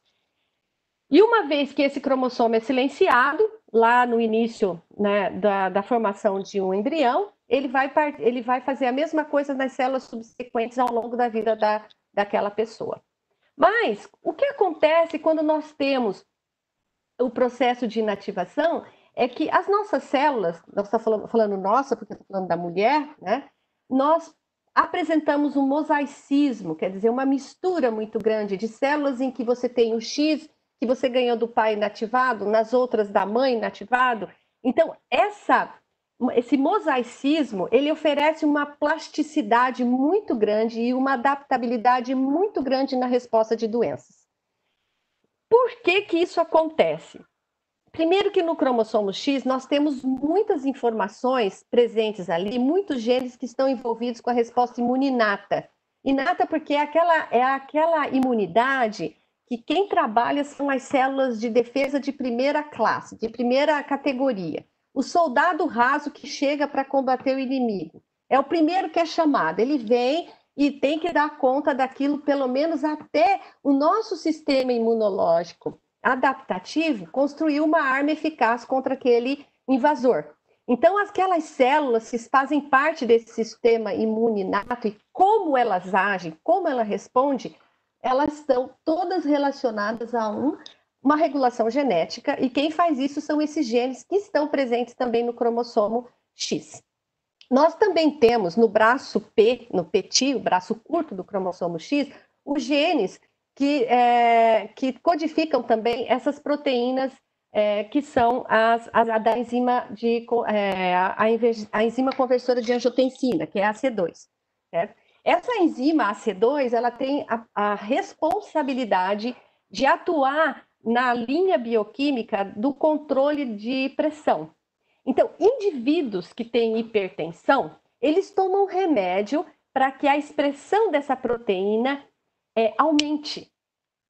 E uma vez que esse cromossomo é silenciado, lá no início, né, da formação de um embrião, ele vai fazer a mesma coisa nas células subsequentes ao longo da vida daquela pessoa. Mas o que acontece quando nós temos o processo de inativação é que as nossas células, nós estamos falando nossa, porque estou falando da mulher, né, nós apresentamos um mosaicismo, quer dizer, uma mistura muito grande de células em que você tem o X que você ganhou do pai inativado, nas outras da mãe inativado. Então, esse mosaicismo, ele oferece uma plasticidade muito grande e uma adaptabilidade muito grande na resposta de doenças. Por que que isso acontece? Primeiro que no cromossomo X nós temos muitas informações presentes ali, muitos genes que estão envolvidos com a resposta imune inata. Inata porque é aquela imunidade que quem trabalha são as células de defesa de primeira classe, de primeira categoria. O soldado raso que chega para combater o inimigo. É o primeiro que é chamado, ele vem e tem que dar conta daquilo, pelo menos até o nosso sistema imunológico adaptativo construir uma arma eficaz contra aquele invasor. Então, aquelas células que fazem parte desse sistema imune inato e como elas agem, como ela responde, elas estão todas relacionadas a uma regulação genética e quem faz isso são esses genes que estão presentes também no cromossomo X. Nós também temos no braço P, no petit, o braço curto do cromossomo X, os genes que codificam também essas proteínas que são da enzima a enzima conversora de angiotensina, que é a AC2, certo? Essa enzima AC2, ela tem a responsabilidade de atuar na linha bioquímica do controle de pressão. Então, indivíduos que têm hipertensão, eles tomam remédio para que a expressão dessa proteína aumente,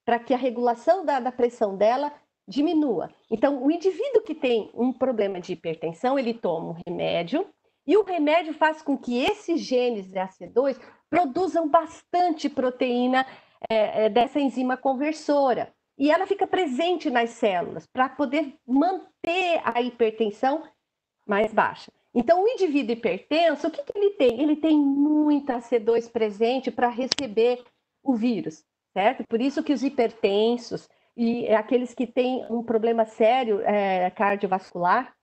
para que a regulação da pressão dela diminua. Então, o indivíduo que tem um problema de hipertensão, ele toma um remédio E o remédio faz com que esses genes de AC2 produzam bastante proteína dessa enzima conversora. E ela fica presente nas células para poder manter a hipertensão mais baixa. Então, o indivíduo hipertenso, o que ele tem? Ele tem muita AC2 presente para receber o vírus, certo? Por isso que os hipertensos e aqueles que têm um problema sério cardiovascular,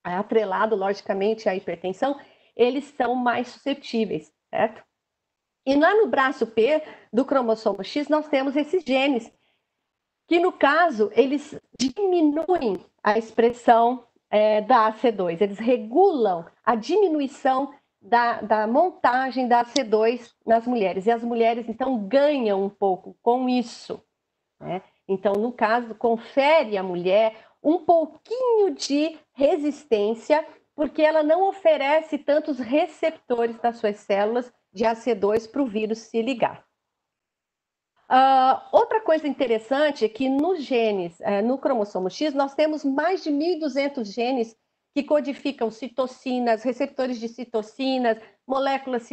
atrelado, logicamente, à hipertensão, eles são mais suscetíveis, certo? E lá no braço P do cromossomo X, nós temos esses genes, que no caso, eles diminuem a expressão da AC2, eles regulam a diminuição da montagem da AC2 nas mulheres, e as mulheres, então, ganham um pouco com isso, né? Então, no caso, confere à mulher um pouquinho de resistência, porque ela não oferece tantos receptores das suas células de AC2 para o vírus se ligar. Outra coisa interessante é que nos genes, no cromossomo X, nós temos mais de 1.200 genes que codificam citocinas, receptores de citocinas, moléculas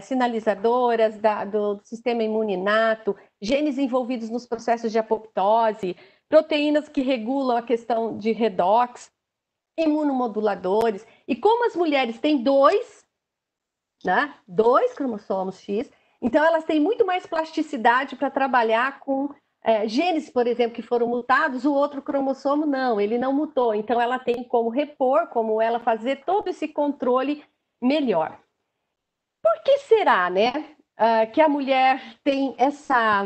sinalizadoras do sistema imune inato, genes envolvidos nos processos de apoptose, proteínas que regulam a questão de redox, imunomoduladores. E como as mulheres têm dois cromossomos X, então elas têm muito mais plasticidade para trabalhar com genes, por exemplo, que foram mutados, o outro cromossomo não, ele não mutou. Então ela tem como repor, como ela fazer todo esse controle melhor. Por que será, né, que a mulher tem essa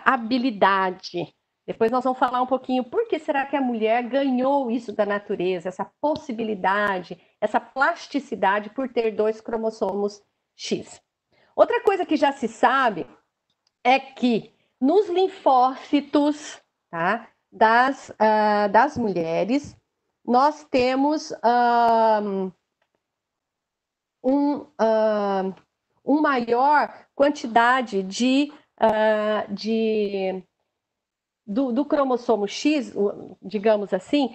habilidade? Depois nós vamos falar um pouquinho por que será que a mulher ganhou isso da natureza, essa possibilidade, essa plasticidade por ter dois cromossomos X. Outra coisa que já se sabe é que nos linfócitos, tá, das mulheres, nós temos uma maior quantidade do cromossomo X, digamos assim,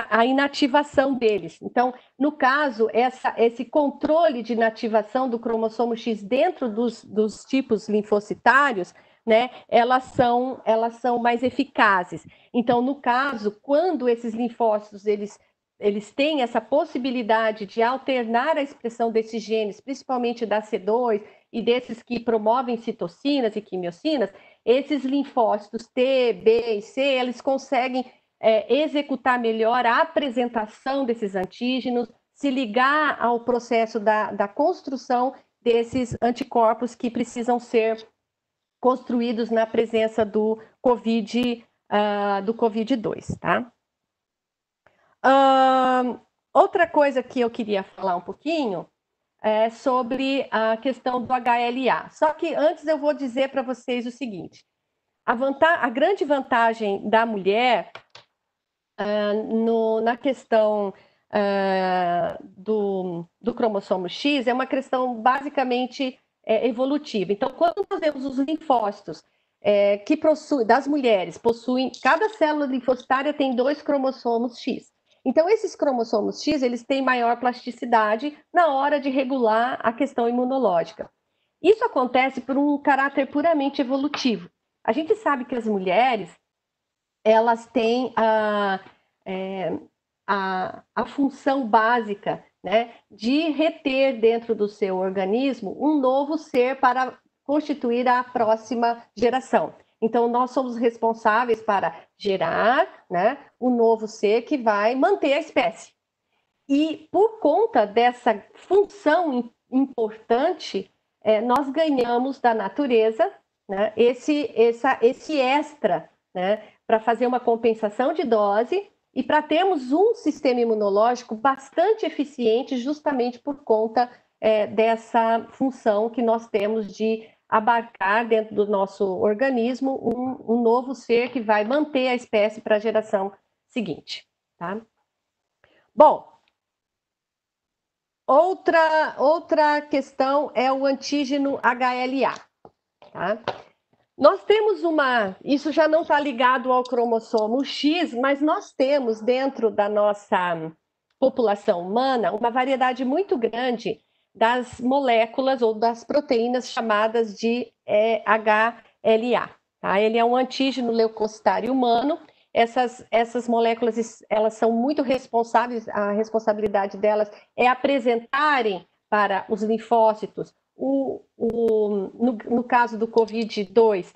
a inativação deles. Então, no caso, esse controle de inativação do cromossomo X dentro dos tipos linfocitários, né, elas são mais eficazes. Então, no caso, quando esses linfócitos eles têm essa possibilidade de alternar a expressão desses genes, principalmente da C2 e desses que promovem citocinas e quimiocinas, esses linfócitos T, B e C, eles conseguem executar melhor a apresentação desses antígenos, se ligar ao processo da construção desses anticorpos que precisam ser construídos na presença do Covid-2, tá? Outra coisa que eu queria falar um pouquinho é sobre a questão do HLA. Só que antes eu vou dizer para vocês o seguinte: a grande vantagem da mulher na questão do cromossomo X é uma questão basicamente evolutiva. Então, quando nós vemos os linfócitos das mulheres, cada célula linfocitária tem 2 cromossomos X. Então, esses cromossomos X, eles têm maior plasticidade na hora de regular a questão imunológica. Isso acontece por um caráter puramente evolutivo. A gente sabe que as mulheres, elas têm a função básica, né, de reter dentro do seu organismo um novo ser para constituir a próxima geração. Então, nós somos responsáveis para gerar, né, um novo ser que vai manter a espécie. E por conta dessa função importante, nós ganhamos da natureza, né, esse extra, né, para fazer uma compensação de dose e para termos um sistema imunológico bastante eficiente, justamente por conta dessa função que nós temos de abarcar dentro do nosso organismo um novo ser que vai manter a espécie para a geração seguinte, tá? Bom, outra questão é o antígeno HLA, tá? Nós temos isso já não está ligado ao cromossomo X, mas nós temos dentro da nossa população humana uma variedade muito grande das moléculas ou das proteínas chamadas de HLA. Tá? Ele é um antígeno leucocitário humano. Essas moléculas, elas são muito responsáveis, a responsabilidade delas é apresentarem para os linfócitos, no caso do COVID-2,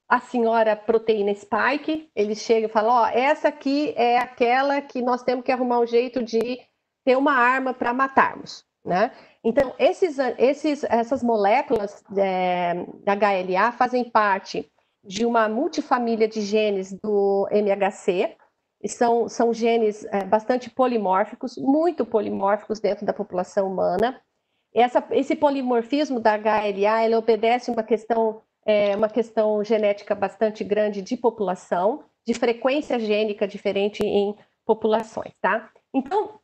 a senhora proteína spike, eles chegam e falam, essa aqui é aquela que nós temos que arrumar um jeito de ter uma arma para matarmos, né? Então, essas moléculas da HLA fazem parte de uma multifamília de genes do MHC, e são genes bastante polimórficos, muito polimórficos dentro da população humana. Esse polimorfismo da HLA, ele obedece uma questão genética bastante grande de população, de frequência gênica diferente em populações, tá? Então,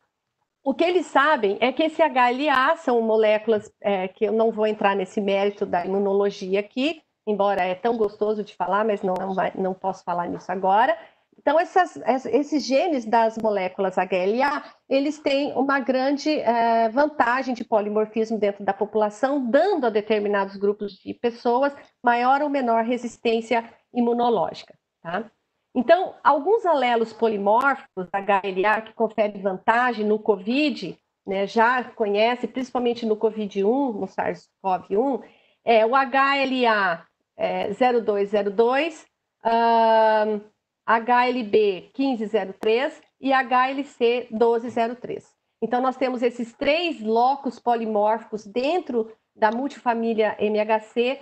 o que eles sabem é que esse HLA são moléculas que eu não vou entrar nesse mérito da imunologia aqui, embora é tão gostoso de falar, mas não posso falar nisso agora. Então, esses genes das moléculas HLA, eles têm uma grande vantagem de polimorfismo dentro da população, dando a determinados grupos de pessoas maior ou menor resistência imunológica. Tá? Então, alguns alelos polimórficos da HLA que conferem vantagem no COVID, né, já conhece, principalmente no COVID-1, no SARS-CoV-1, é o HLA 0202, HLB 1503 e HLC 1203. Então, nós temos esses 3 locos polimórficos dentro da multifamília MHC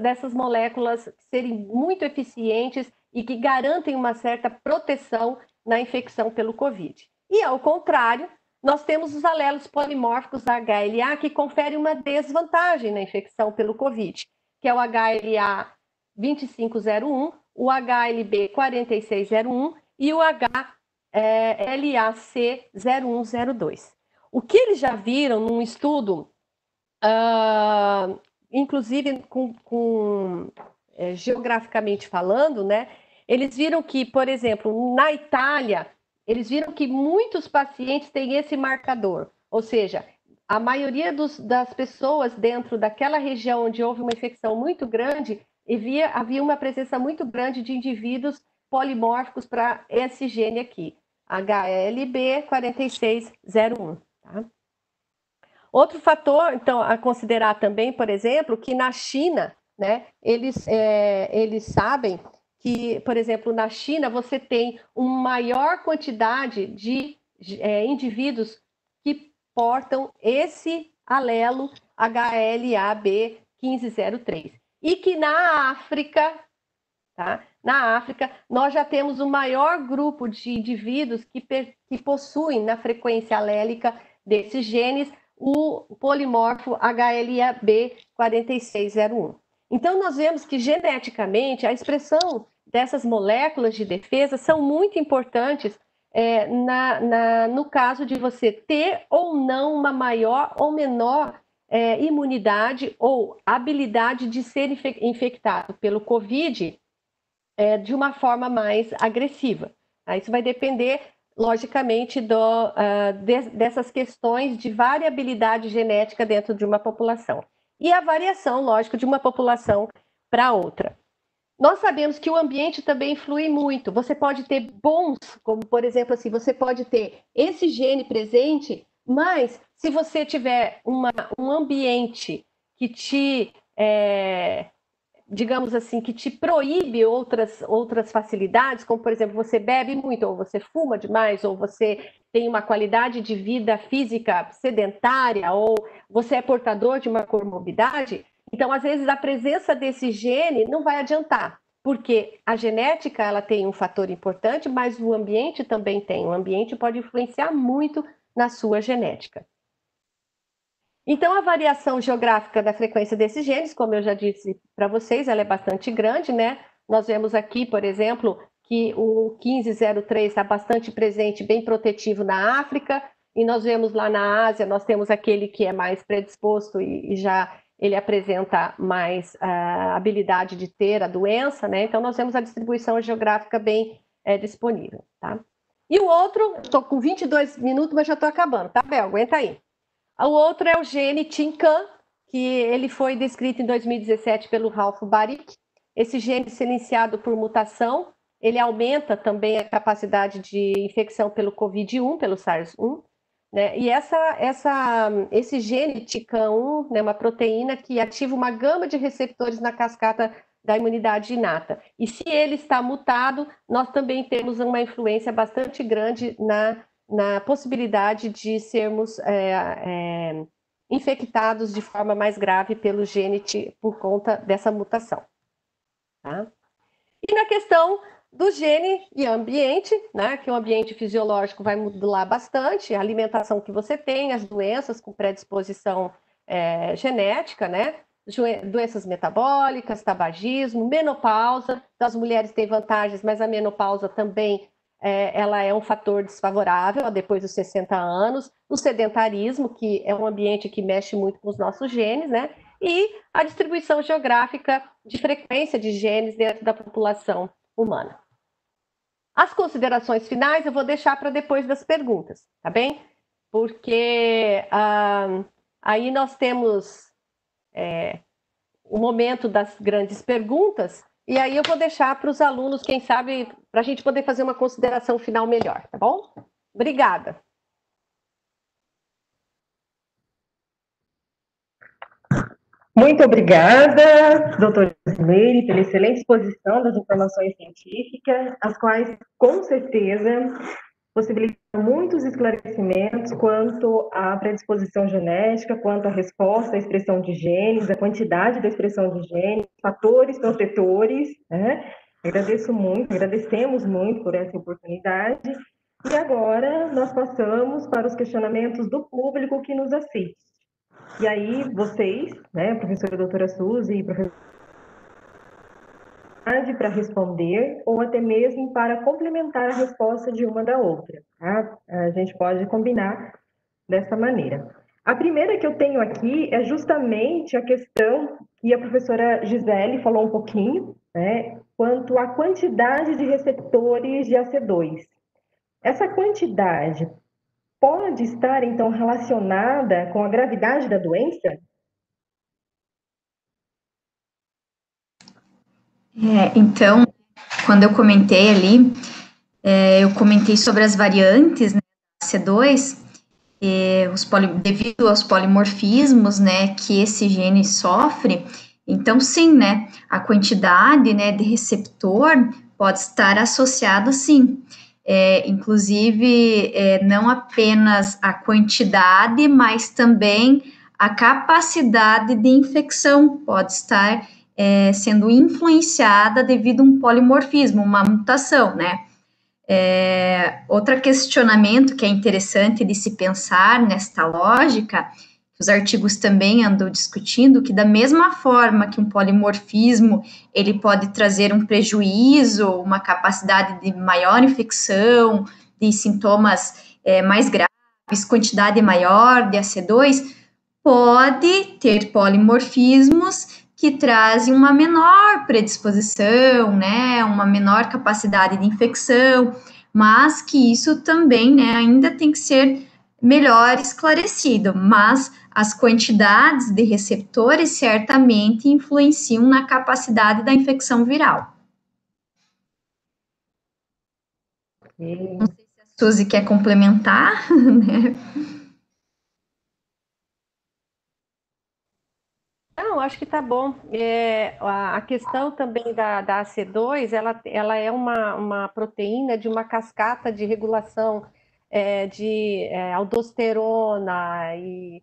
dessas moléculas serem muito eficientes e que garantem uma certa proteção na infecção pelo COVID. E, ao contrário, nós temos os alelos polimórficos da HLA que conferem uma desvantagem na infecção pelo COVID, que é o HLA 2501, o HLB 4601 e o HLAC 0102. O que eles já viram num estudo, inclusive geograficamente falando, né, eles viram que, por exemplo, na Itália, eles viram que muitos pacientes têm esse marcador, ou seja, a maioria das pessoas dentro daquela região onde houve uma infecção muito grande, havia uma presença muito grande de indivíduos polimórficos para esse gene aqui, HLB 4601. Tá? Outro fator, então, a considerar também, por exemplo, que na China, né, eles sabem que, por exemplo, na China você tem uma maior quantidade de indivíduos que portam esse alelo HLA-B 1503. E que na África, tá? Na África, nós já temos o maior grupo de indivíduos que possuem na frequência alélica desses genes o polimorfo HLA-B 4601. Então, nós vemos que geneticamente a expressão dessas moléculas de defesa são muito importantes no caso de você ter ou não uma maior ou menor imunidade ou habilidade de ser infectado pelo COVID de uma forma mais agressiva. Isso vai depender, logicamente, dessas questões de variabilidade genética dentro de uma população. E a variação, lógico, de uma população para outra. Nós sabemos que o ambiente também influi muito. Você pode ter bons, como por exemplo, assim, você pode ter esse gene presente, mas se você tiver um ambiente que te, digamos assim, que te proíbe outras facilidades, como por exemplo, você bebe muito, ou você fuma demais, ou você tem uma qualidade de vida física sedentária, ou você é portador de uma comorbidade, então, às vezes, a presença desse gene não vai adiantar, porque a genética ela tem um fator importante, mas o ambiente também tem. O ambiente pode influenciar muito na sua genética. Então, a variação geográfica da frequência desses genes, como eu já disse para vocês, ela é bastante grande, né? Nós vemos aqui, por exemplo, que o 1503 está bastante presente, bem protetivo na África, e nós vemos lá na Ásia, nós temos aquele que é mais predisposto e já ele apresenta mais habilidade de ter a doença, né? Então, nós temos a distribuição geográfica bem disponível, tá? E o outro, estou com 22 minutos, mas já estou acabando, tá, Bel? Aguenta aí. O outro é o gene TINCAN, que ele foi descrito em 2017 pelo Ralph Baric. Esse gene silenciado por mutação, ele aumenta também a capacidade de infecção pelo COVID-1, pelo SARS-1, né? E esse gene TICAN1, né, uma proteína que ativa uma gama de receptores na cascata da imunidade inata. E se ele está mutado, nós também temos uma influência bastante grande na possibilidade de sermos infectados de forma mais grave pelo gene por conta dessa mutação. Tá? E na questão do gene e ambiente, né, que o ambiente fisiológico vai modular bastante, a alimentação que você tem, as doenças com predisposição genética, né, doenças metabólicas, tabagismo, menopausa. Então, as mulheres têm vantagens, mas a menopausa também ela é um fator desfavorável depois dos 60 anos, o sedentarismo, que é um ambiente que mexe muito com os nossos genes, né? E a distribuição geográfica de frequência de genes dentro da população humana. As considerações finais eu vou deixar para depois das perguntas, tá bem? Porque aí nós temos o momento das grandes perguntas, e aí eu vou deixar para os alunos, quem sabe, para a gente poder fazer uma consideração final melhor, tá bom? Obrigada. Muito obrigada, doutora Zileire, pela excelente exposição das informações científicas, as quais, com certeza, possibilitam muitos esclarecimentos quanto à predisposição genética, quanto à resposta à expressão de genes, a quantidade da expressão de genes, fatores protetores, né? Agradecemos muito por essa oportunidade. E agora nós passamos para os questionamentos do público que nos assiste. E aí, vocês, né, professora doutora Suzy e professora, para responder ou até mesmo para complementar a resposta de uma da outra, tá? A gente pode combinar dessa maneira. A primeira que eu tenho aqui é justamente a questão que a professora Gisele falou um pouquinho, né, quanto à quantidade de receptores de AC2. Essa quantidade pode estar, então, relacionada com a gravidade da doença? Então, quando eu comentei ali, eu comentei sobre as variantes, né, C2, devido aos polimorfismos, né, que esse gene sofre. Então, sim, né, a quantidade, né, de receptor pode estar associado, sim. Inclusive, não apenas a quantidade, mas também a capacidade de infecção pode estar sendo influenciada devido a um polimorfismo, uma mutação, né? Outro questionamento que é interessante de se pensar nesta lógica, os artigos também andam discutindo, que da mesma forma que um polimorfismo, ele pode trazer um prejuízo, uma capacidade de maior infecção, de sintomas mais graves, quantidade maior de AC2, pode ter polimorfismos que trazem uma menor predisposição, né, uma menor capacidade de infecção, mas que isso também, né, ainda tem que ser melhor esclarecido, mas as quantidades de receptores certamente influenciam na capacidade da infecção viral. Não sei se a Suzy quer complementar, né? Não, acho que está bom. A questão também da AC2, ela é uma proteína de uma cascata de regulação de aldosterona e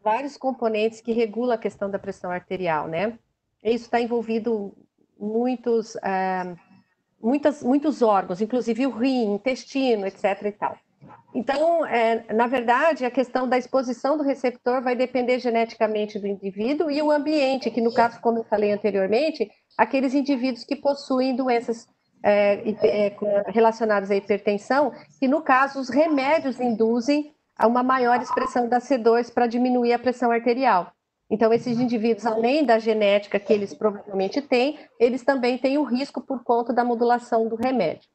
vários componentes que regulam a questão da pressão arterial, né? Isso está envolvido muitos órgãos, inclusive o rim, intestino, etc. e tal. Então, na verdade, a questão da exposição do receptor vai depender geneticamente do indivíduo e o ambiente, que no caso, como eu falei anteriormente, aqueles indivíduos que possuem doenças relacionadas à hipertensão, que no caso os remédios induzem a uma maior expressão da C2 para diminuir a pressão arterial. Então, esses indivíduos, além da genética que eles provavelmente têm, eles também têm o risco por conta da modulação do remédio.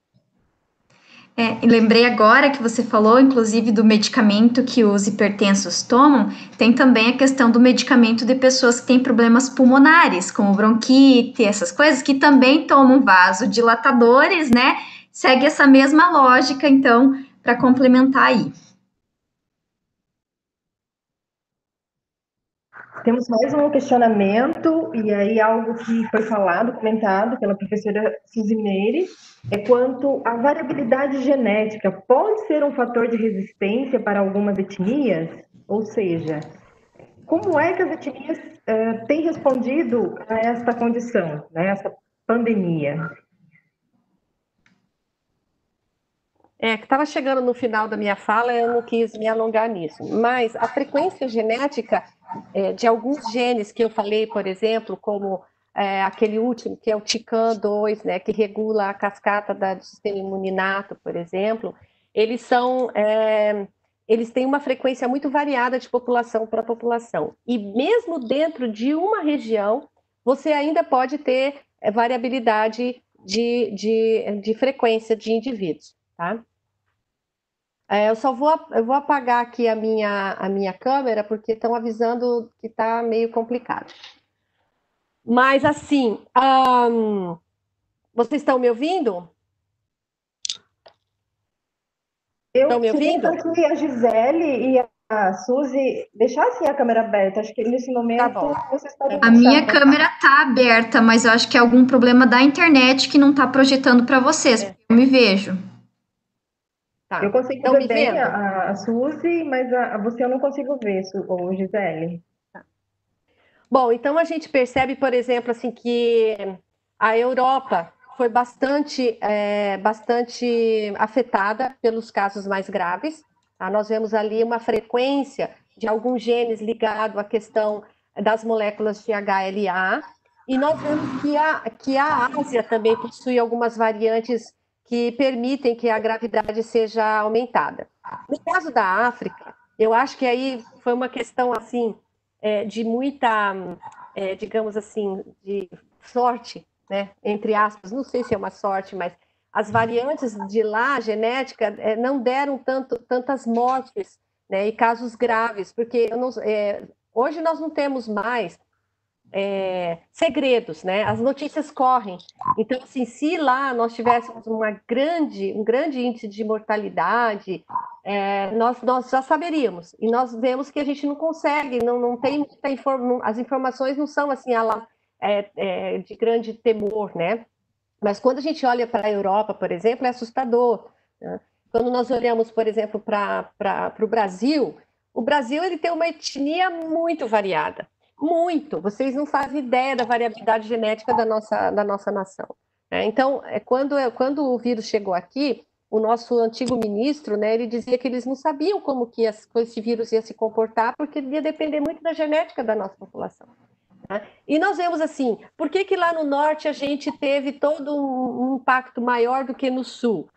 E lembrei agora que você falou, inclusive, do medicamento que os hipertensos tomam, tem também a questão do medicamento de pessoas que têm problemas pulmonares, como bronquite, essas coisas, que também tomam vasodilatadores, né? Segue essa mesma lógica, então, para complementar aí. Temos mais um questionamento, e aí algo que foi falado, comentado pela professora Suzy Meire, é quanto à variabilidade genética pode ser um fator de resistência para algumas etnias? Ou seja, como é que as etnias têm respondido a esta condição, né, essa pandemia? Que estava chegando no final da minha fala, eu não quis me alongar nisso, mas a frequência genética de alguns genes que eu falei, por exemplo, como aquele último, que é o TICAN2, né, que regula a cascata do sistema imuninato, por exemplo, eles têm uma frequência muito variada de população para população. E mesmo dentro de uma região, você ainda pode ter variabilidade de frequência de indivíduos. Tá? Eu vou apagar aqui a minha câmera, porque estão avisando que está meio complicado. Mas, assim, vocês estão me ouvindo? Estão me ouvindo? Aqui a Gisele e a Suzy deixassem a câmera aberta. Acho que nesse momento vocês podem A minha câmera está aberta, mas eu acho que é algum problema da internet que não está projetando para vocês. Eu me vejo. Tá. Eu consigo ver bem a Suzy, mas você eu não consigo ver, Gisele. Tá. Bom, então a gente percebe, por exemplo, assim, que a Europa foi bastante afetada pelos casos mais graves. Tá? Nós vemos ali uma frequência de alguns genes ligado à questão das moléculas de HLA, e nós vemos que a Ásia também possui algumas variantes que permitem que a gravidade seja aumentada. No caso da África, eu acho que aí foi uma questão assim de muita, digamos assim, de sorte, né? Entre aspas, não sei se é uma sorte, mas as variantes de lá, genética, não deram tantas mortes, né, e casos graves, porque hoje nós não temos mais segredos, né? As notícias correm. Então, assim, se lá nós tivéssemos um grande índice de mortalidade, nós já saberíamos. E nós vemos que a gente não consegue, não tem as informações não são assim de grande temor, né? Mas quando a gente olha para a Europa, por exemplo, é assustador. Né? Quando nós olhamos, por exemplo, para o Brasil ele tem uma etnia muito variada. Muito. Vocês não fazem ideia da variabilidade genética da nossa nação. Né? Então, quando o vírus chegou aqui, o nosso antigo ministro, né, ele dizia que eles não sabiam como que esse vírus ia se comportar, porque ia depender muito da genética da nossa população. Né? E nós vemos assim, por que lá no norte a gente teve todo um impacto maior do que no sul?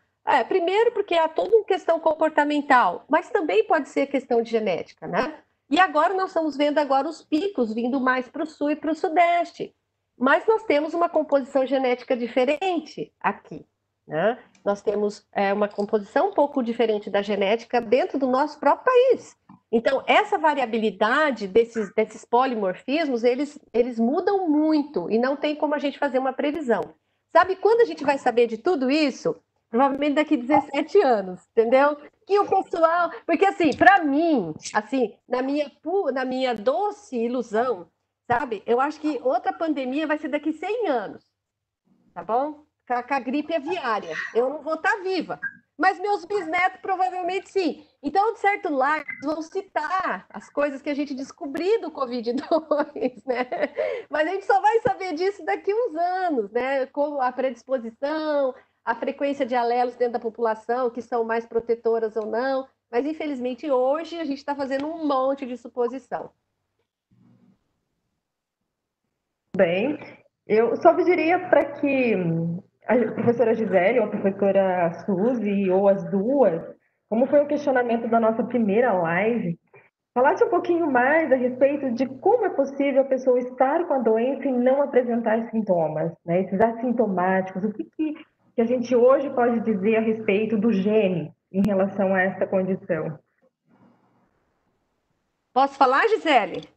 Primeiro porque há toda uma questão comportamental, mas também pode ser questão de genética, né? E agora nós estamos vendo agora os picos vindo mais para o sul e para o sudeste. Mas nós temos uma composição genética diferente aqui. Né? Nós temos uma composição um pouco diferente da genética dentro do nosso próprio país. Então, essa variabilidade desses polimorfismos, eles mudam muito e não tem como a gente fazer uma previsão. Sabe quando a gente vai saber de tudo isso? Provavelmente daqui 17 anos, entendeu? Que o pessoal... Porque, assim, para mim, assim, na minha doce ilusão, sabe? Eu acho que outra pandemia vai ser daqui 100 anos, tá bom? Com a gripe aviária. Eu não vou estar viva. Mas meus bisnetos provavelmente sim. Então, de certo lado, vão citar as coisas que a gente descobriu do Covid-2, né? Mas a gente só vai saber disso daqui uns anos, né? Com a predisposição, a frequência de alelos dentro da população, que são mais protetoras ou não. Mas, infelizmente, hoje a gente está fazendo um monte de suposição. Bem, eu só pediria para que a professora Gisele ou a professora Suzy, ou as duas, como foi o questionamento da nossa primeira live, falasse um pouquinho mais a respeito de como é possível a pessoa estar com a doença e não apresentar sintomas, né? Esses assintomáticos, o que que a gente hoje pode dizer a respeito do gene em relação a essa condição? Posso falar, Gisele?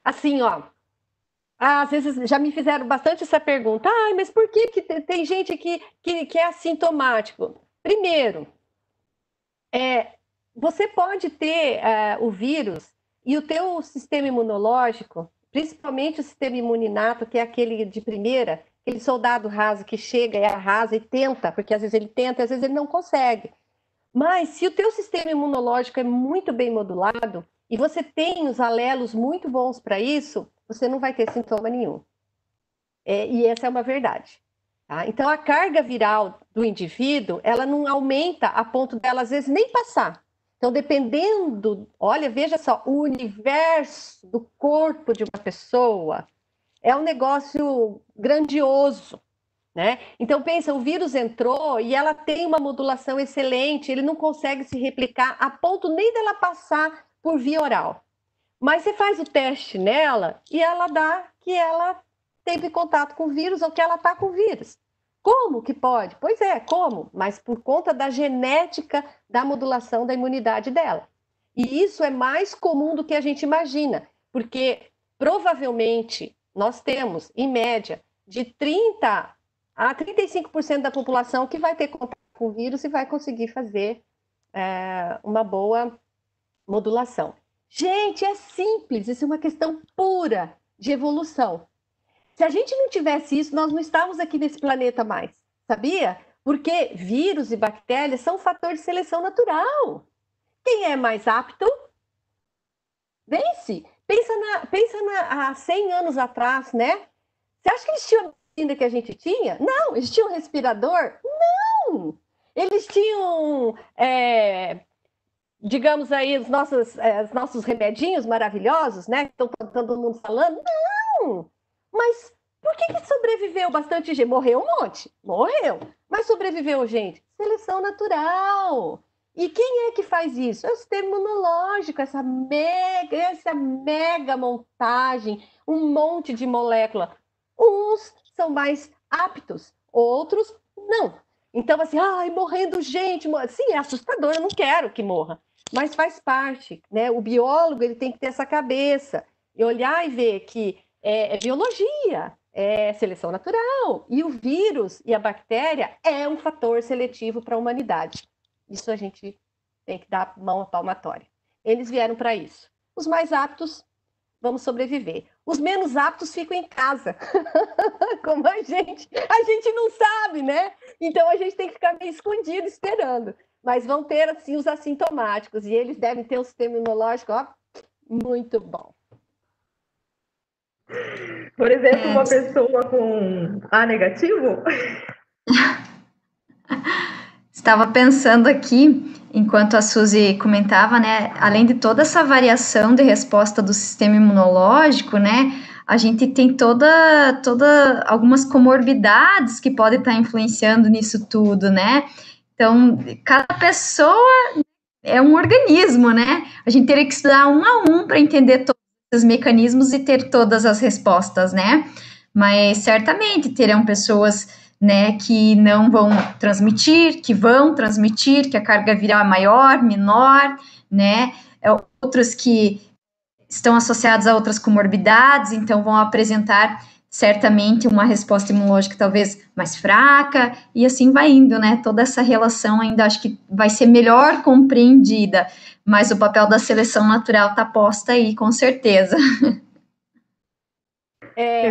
Assim, ó, às vezes já me fizeram bastante essa pergunta. Ah, mas por que tem gente que é assintomático? Primeiro, você pode ter o vírus e o teu sistema imunológico, principalmente o sistema imuninato, que é aquele de primeira, aquele soldado raso que chega e arrasa e tenta, porque às vezes ele tenta, às vezes ele não consegue. Mas se o teu sistema imunológico é muito bem modulado e você tem os alelos muito bons para isso, você não vai ter sintoma nenhum. E essa é uma verdade. Tá? Então, a carga viral do indivíduo, ela não aumenta a ponto dela, às vezes, nem passar. Então, dependendo, olha, veja só, o universo do corpo de uma pessoa é um negócio grandioso. Né? Então, pensa, o vírus entrou e ela tem uma modulação excelente, ele não consegue se replicar a ponto nem dela passar por via oral. Mas você faz o teste nela e ela dá que ela teve contato com o vírus ou que ela está com o vírus. Como que pode? Pois é, como? Mas por conta da genética da modulação da imunidade dela. E isso é mais comum do que a gente imagina, porque provavelmente nós temos, em média, de 30 a 35% da população que vai ter contato com o vírus e vai conseguir fazer uma boa modulação. Gente, é simples, isso é uma questão pura de evolução. Se a gente não tivesse isso, nós não estávamos aqui nesse planeta mais, sabia? Porque vírus e bactérias são um fator de seleção natural. Quem é mais apto, vence. Pensa há 100 anos atrás, né? Você acha que eles tinham a vacina que a gente tinha? Não. Eles tinham respirador? Não. Eles tinham, digamos aí, os nossos remedinhos maravilhosos, né? Que estão todo mundo falando? Não. Mas por que sobreviveu bastante gente? Morreu um monte. Morreu. Mas sobreviveu gente? Seleção natural. E quem é que faz isso? É o sistema imunológico, essa mega montagem, um monte de molécula. Uns são mais aptos, outros não. Então, assim, morrendo gente. Sim, é assustador, eu não quero que morra. Mas faz parte, né? O biólogo ele tem que ter essa cabeça e olhar e ver que é biologia, é seleção natural. E o vírus e a bactéria é um fator seletivo para a humanidade. Isso a gente tem que dar mão à palmatória. Eles vieram para isso. Os mais aptos vão sobreviver. Os menos aptos ficam em casa. Como a gente não sabe, né? Então a gente tem que ficar meio escondido esperando. Mas vão ter, assim, os assintomáticos. E eles devem ter um sistema imunológico, muito bom. Por exemplo, uma pessoa com A negativo? Estava pensando aqui, enquanto a Suzy comentava, né? Além de toda essa variação de resposta do sistema imunológico, né? A gente tem algumas comorbidades que podem estar influenciando nisso tudo, né? Então, cada pessoa é um organismo, né? A gente teria que estudar um a um para entender todos os mecanismos e ter todas as respostas, né? Mas certamente terão pessoas, né, que não vão transmitir, que vão transmitir, que a carga viral é maior, menor, né? Outros que estão associados a outras comorbidades, então vão apresentar certamente uma resposta imunológica talvez mais fraca, e assim vai indo, né? Toda essa relação ainda acho que vai ser melhor compreendida, mas o papel da seleção natural está posta aí, com certeza.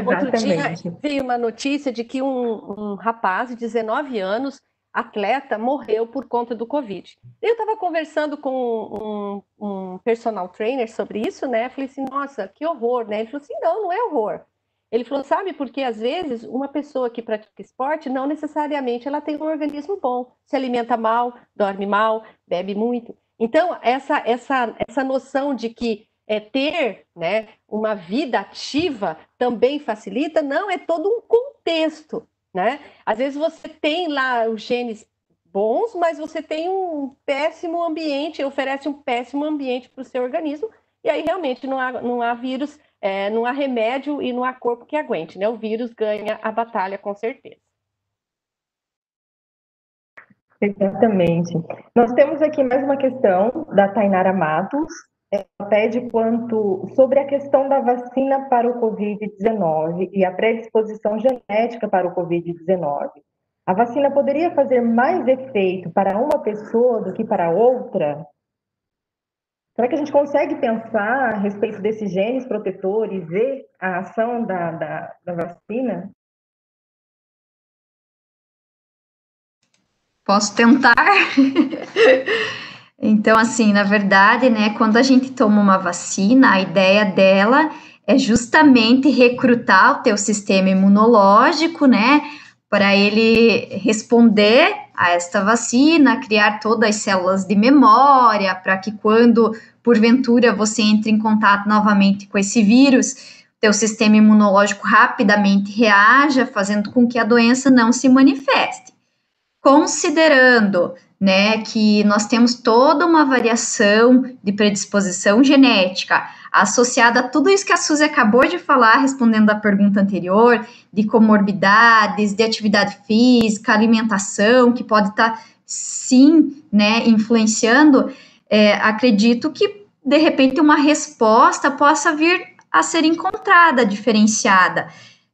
Outro dia veio uma notícia de que um rapaz de 19 anos, atleta, morreu por conta do Covid. Eu estava conversando com um personal trainer sobre isso, né? Falei assim, nossa, que horror, né? Ele falou assim, não é horror. Ele falou, sabe, porque às vezes uma pessoa que pratica esporte, não necessariamente ela tem um organismo bom, se alimenta mal, dorme mal, bebe muito. Então, essa noção de que ter, né, uma vida ativa também facilita, não, é todo um contexto, né? Às vezes você tem lá os genes bons, mas você tem um péssimo ambiente, oferece um péssimo ambiente para o seu organismo, e aí realmente não há vírus não há remédio e não há corpo que aguente, né? O vírus ganha a batalha, com certeza. Exatamente. Nós temos aqui mais uma questão da Tainara Matos. Ela pede sobre a questão da vacina para o Covid-19 e a predisposição genética para o Covid-19. A vacina poderia fazer mais efeito para uma pessoa do que para outra? Será que a gente consegue pensar a respeito desses genes protetores e a ação da vacina? Posso tentar? Então, assim, na verdade, né, quando a gente toma uma vacina, a ideia dela é justamente recrutar o teu sistema imunológico, né, para ele responder a esta vacina, criar todas as células de memória, para que quando, porventura, você entre em contato novamente com esse vírus, teu sistema imunológico rapidamente reaja, fazendo com que a doença não se manifeste. Considerando, né, que nós temos toda uma variação de predisposição genética associada a tudo isso que a Suzy acabou de falar, respondendo à pergunta anterior, de comorbidades, de atividade física, alimentação, que pode estar, sim, né, influenciando, acredito que, de repente, uma resposta possa vir a ser encontrada, diferenciada.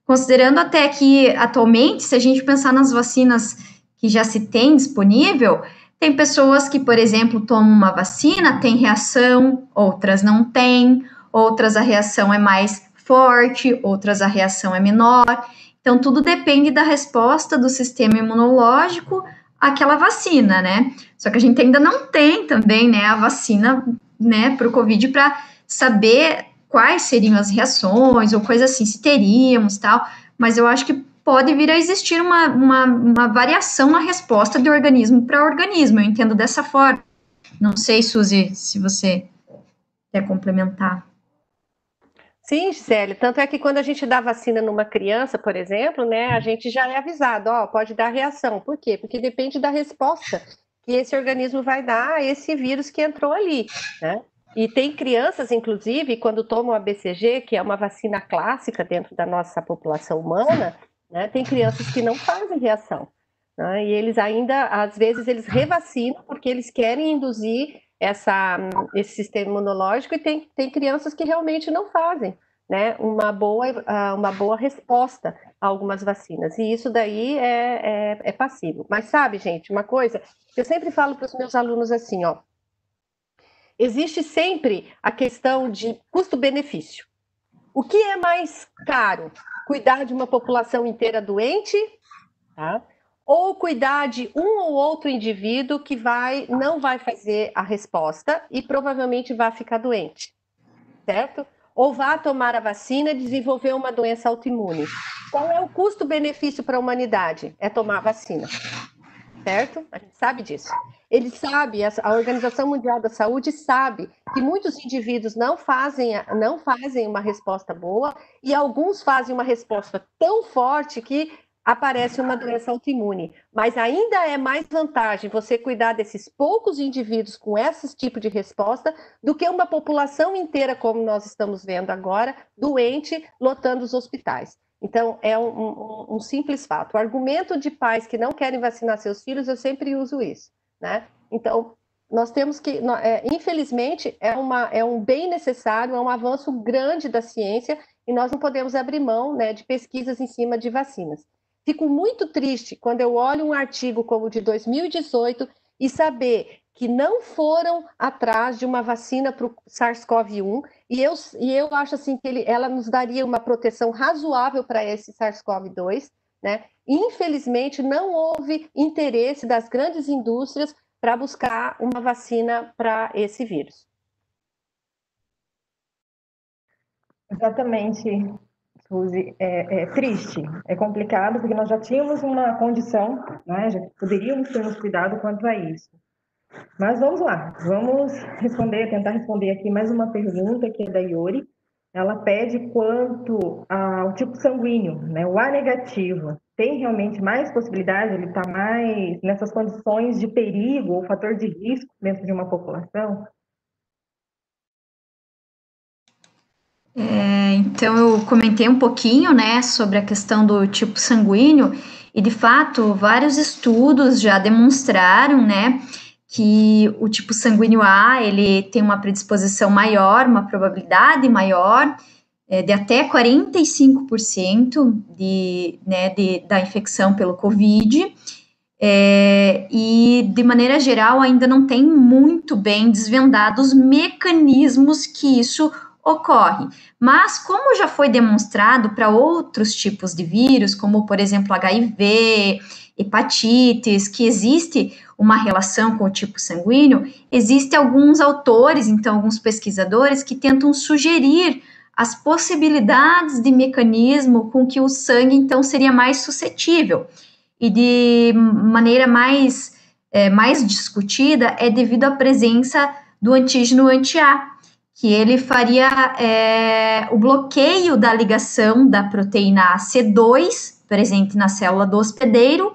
Considerando até que, atualmente, se a gente pensar nas vacinas que já se tem disponível, tem pessoas que, por exemplo, tomam uma vacina, tem reação, outras não têm, outras a reação é mais forte, outras a reação é menor. Então, tudo depende da resposta do sistema imunológico àquela vacina, né? Só que a gente ainda não tem também, né, a vacina, né, para o Covid para saber quais seriam as reações ou coisa assim, se teríamos tal, mas eu acho que pode vir a existir uma variação na resposta de organismo para organismo, eu entendo dessa forma. Não sei, Suzy, se você quer complementar. Sim, Gisele, tanto é que quando a gente dá vacina numa criança, por exemplo, né, a gente já é avisado, ó, pode dar reação. Por quê? Porque depende da resposta que esse organismo vai dar a esse vírus que entrou ali, né? E tem crianças, inclusive, quando tomam a BCG, que é uma vacina clássica dentro da nossa população humana, né, tem crianças que não fazem reação, né? E eles ainda, às vezes, eles revacinam porque eles querem induzir esse sistema imunológico, e tem crianças que realmente não fazem, né, uma boa resposta a algumas vacinas, e isso daí é passível. Mas sabe, gente, uma coisa, eu sempre falo para os meus alunos assim, ó, existe sempre a questão de custo-benefício. O que é mais caro? Cuidar de uma população inteira doente, tá? Ou cuidar de um ou outro indivíduo que não vai fazer a resposta e provavelmente vai ficar doente, certo? Ou vai tomar a vacina e desenvolver uma doença autoimune. Qual é o custo-benefício para a humanidade? É tomar a vacina, certo? A gente sabe disso. Ele sabe, a Organização Mundial da Saúde sabe que muitos indivíduos não fazem uma resposta boa, e alguns fazem uma resposta tão forte que aparece uma doença autoimune. Mas ainda é mais vantagem você cuidar desses poucos indivíduos com esse tipo de resposta do que uma população inteira, como nós estamos vendo agora, doente, lotando os hospitais. Então, é um simples fato. O argumento de pais que não querem vacinar seus filhos, eu sempre uso isso, né? Então, nós temos que, infelizmente, é um bem necessário, é um avanço grande da ciência, e nós não podemos abrir mão, né, de pesquisas em cima de vacinas. Fico muito triste quando eu olho um artigo como o de 2018 e saber que não foram atrás de uma vacina para o SARS-CoV-1, e eu acho assim que ela nos daria uma proteção razoável para esse SARS-CoV-2, né? Infelizmente, não houve interesse das grandes indústrias para buscar uma vacina para esse vírus. Exatamente, Suzy. É triste, é complicado, porque nós já tínhamos uma condição, né? Já poderíamos ter nos cuidado quanto a isso. Mas vamos lá, vamos tentar responder aqui mais uma pergunta que é da Iori. Ela pede quanto ao tipo sanguíneo, né? O A negativo tem realmente mais possibilidade, ele está mais nessas condições de perigo ou fator de risco dentro de uma população? então eu comentei um pouquinho, né, sobre a questão do tipo sanguíneo, e de fato, vários estudos já demonstraram, né, que o tipo sanguíneo A, ele tem uma predisposição maior, uma probabilidade maior, de até 45% da infecção pelo Covid, e, de maneira geral, ainda não tem muito bem desvendados os mecanismos que isso ocorre. Mas, como já foi demonstrado para outros tipos de vírus, como, por exemplo, HIV, hepatites, que existe uma relação com o tipo sanguíneo, existem alguns autores, então, alguns pesquisadores, que tentam sugerir as possibilidades de mecanismo com que o sangue, então, seria mais suscetível. E de maneira mais discutida é devido à presença do antígeno anti-A, que ele faria o bloqueio da ligação da proteína C2, presente na célula do hospedeiro,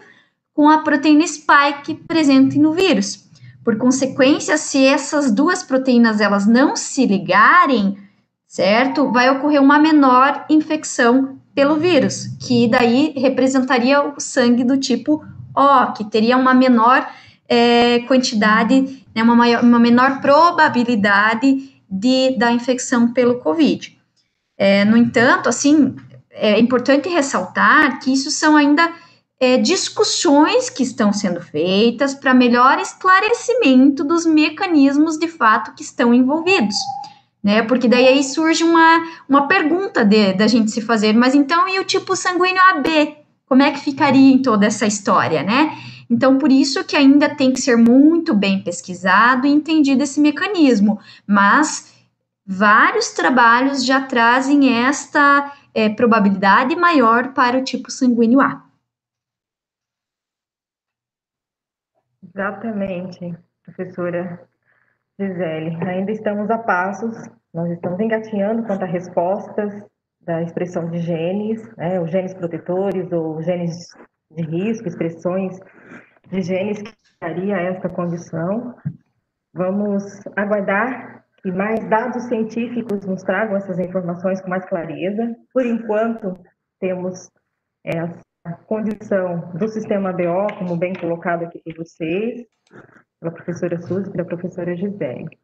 com a proteína spike presente no vírus. Por consequência, se essas duas proteínas elas não se ligarem, certo? Vai ocorrer uma menor infecção pelo vírus, que daí representaria o sangue do tipo O, que teria uma menor quantidade, né, uma menor probabilidade da infecção pelo Covid. No entanto, assim, é importante ressaltar que isso são ainda discussões que estão sendo feitas para melhor esclarecimento dos mecanismos de fato que estão envolvidos. Né, porque daí aí surge uma pergunta da gente se fazer, mas então e o tipo sanguíneo AB? Como é que ficaria em toda essa história, né? Então, por isso que ainda tem que ser muito bem pesquisado e entendido esse mecanismo, mas vários trabalhos já trazem esta probabilidade maior para o tipo sanguíneo A. Exatamente, professora Gisele. Ainda estamos a passos, nós estamos engatinhando quanto a respostas da expressão de genes, né, os genes protetores ou genes de risco, expressões de genes que daria esta condição. Vamos aguardar que mais dados científicos nos tragam essas informações com mais clareza. Por enquanto, temos essa condição do sistema BO, como bem colocado aqui por vocês, pela professora Suzy e pela professora Gisele.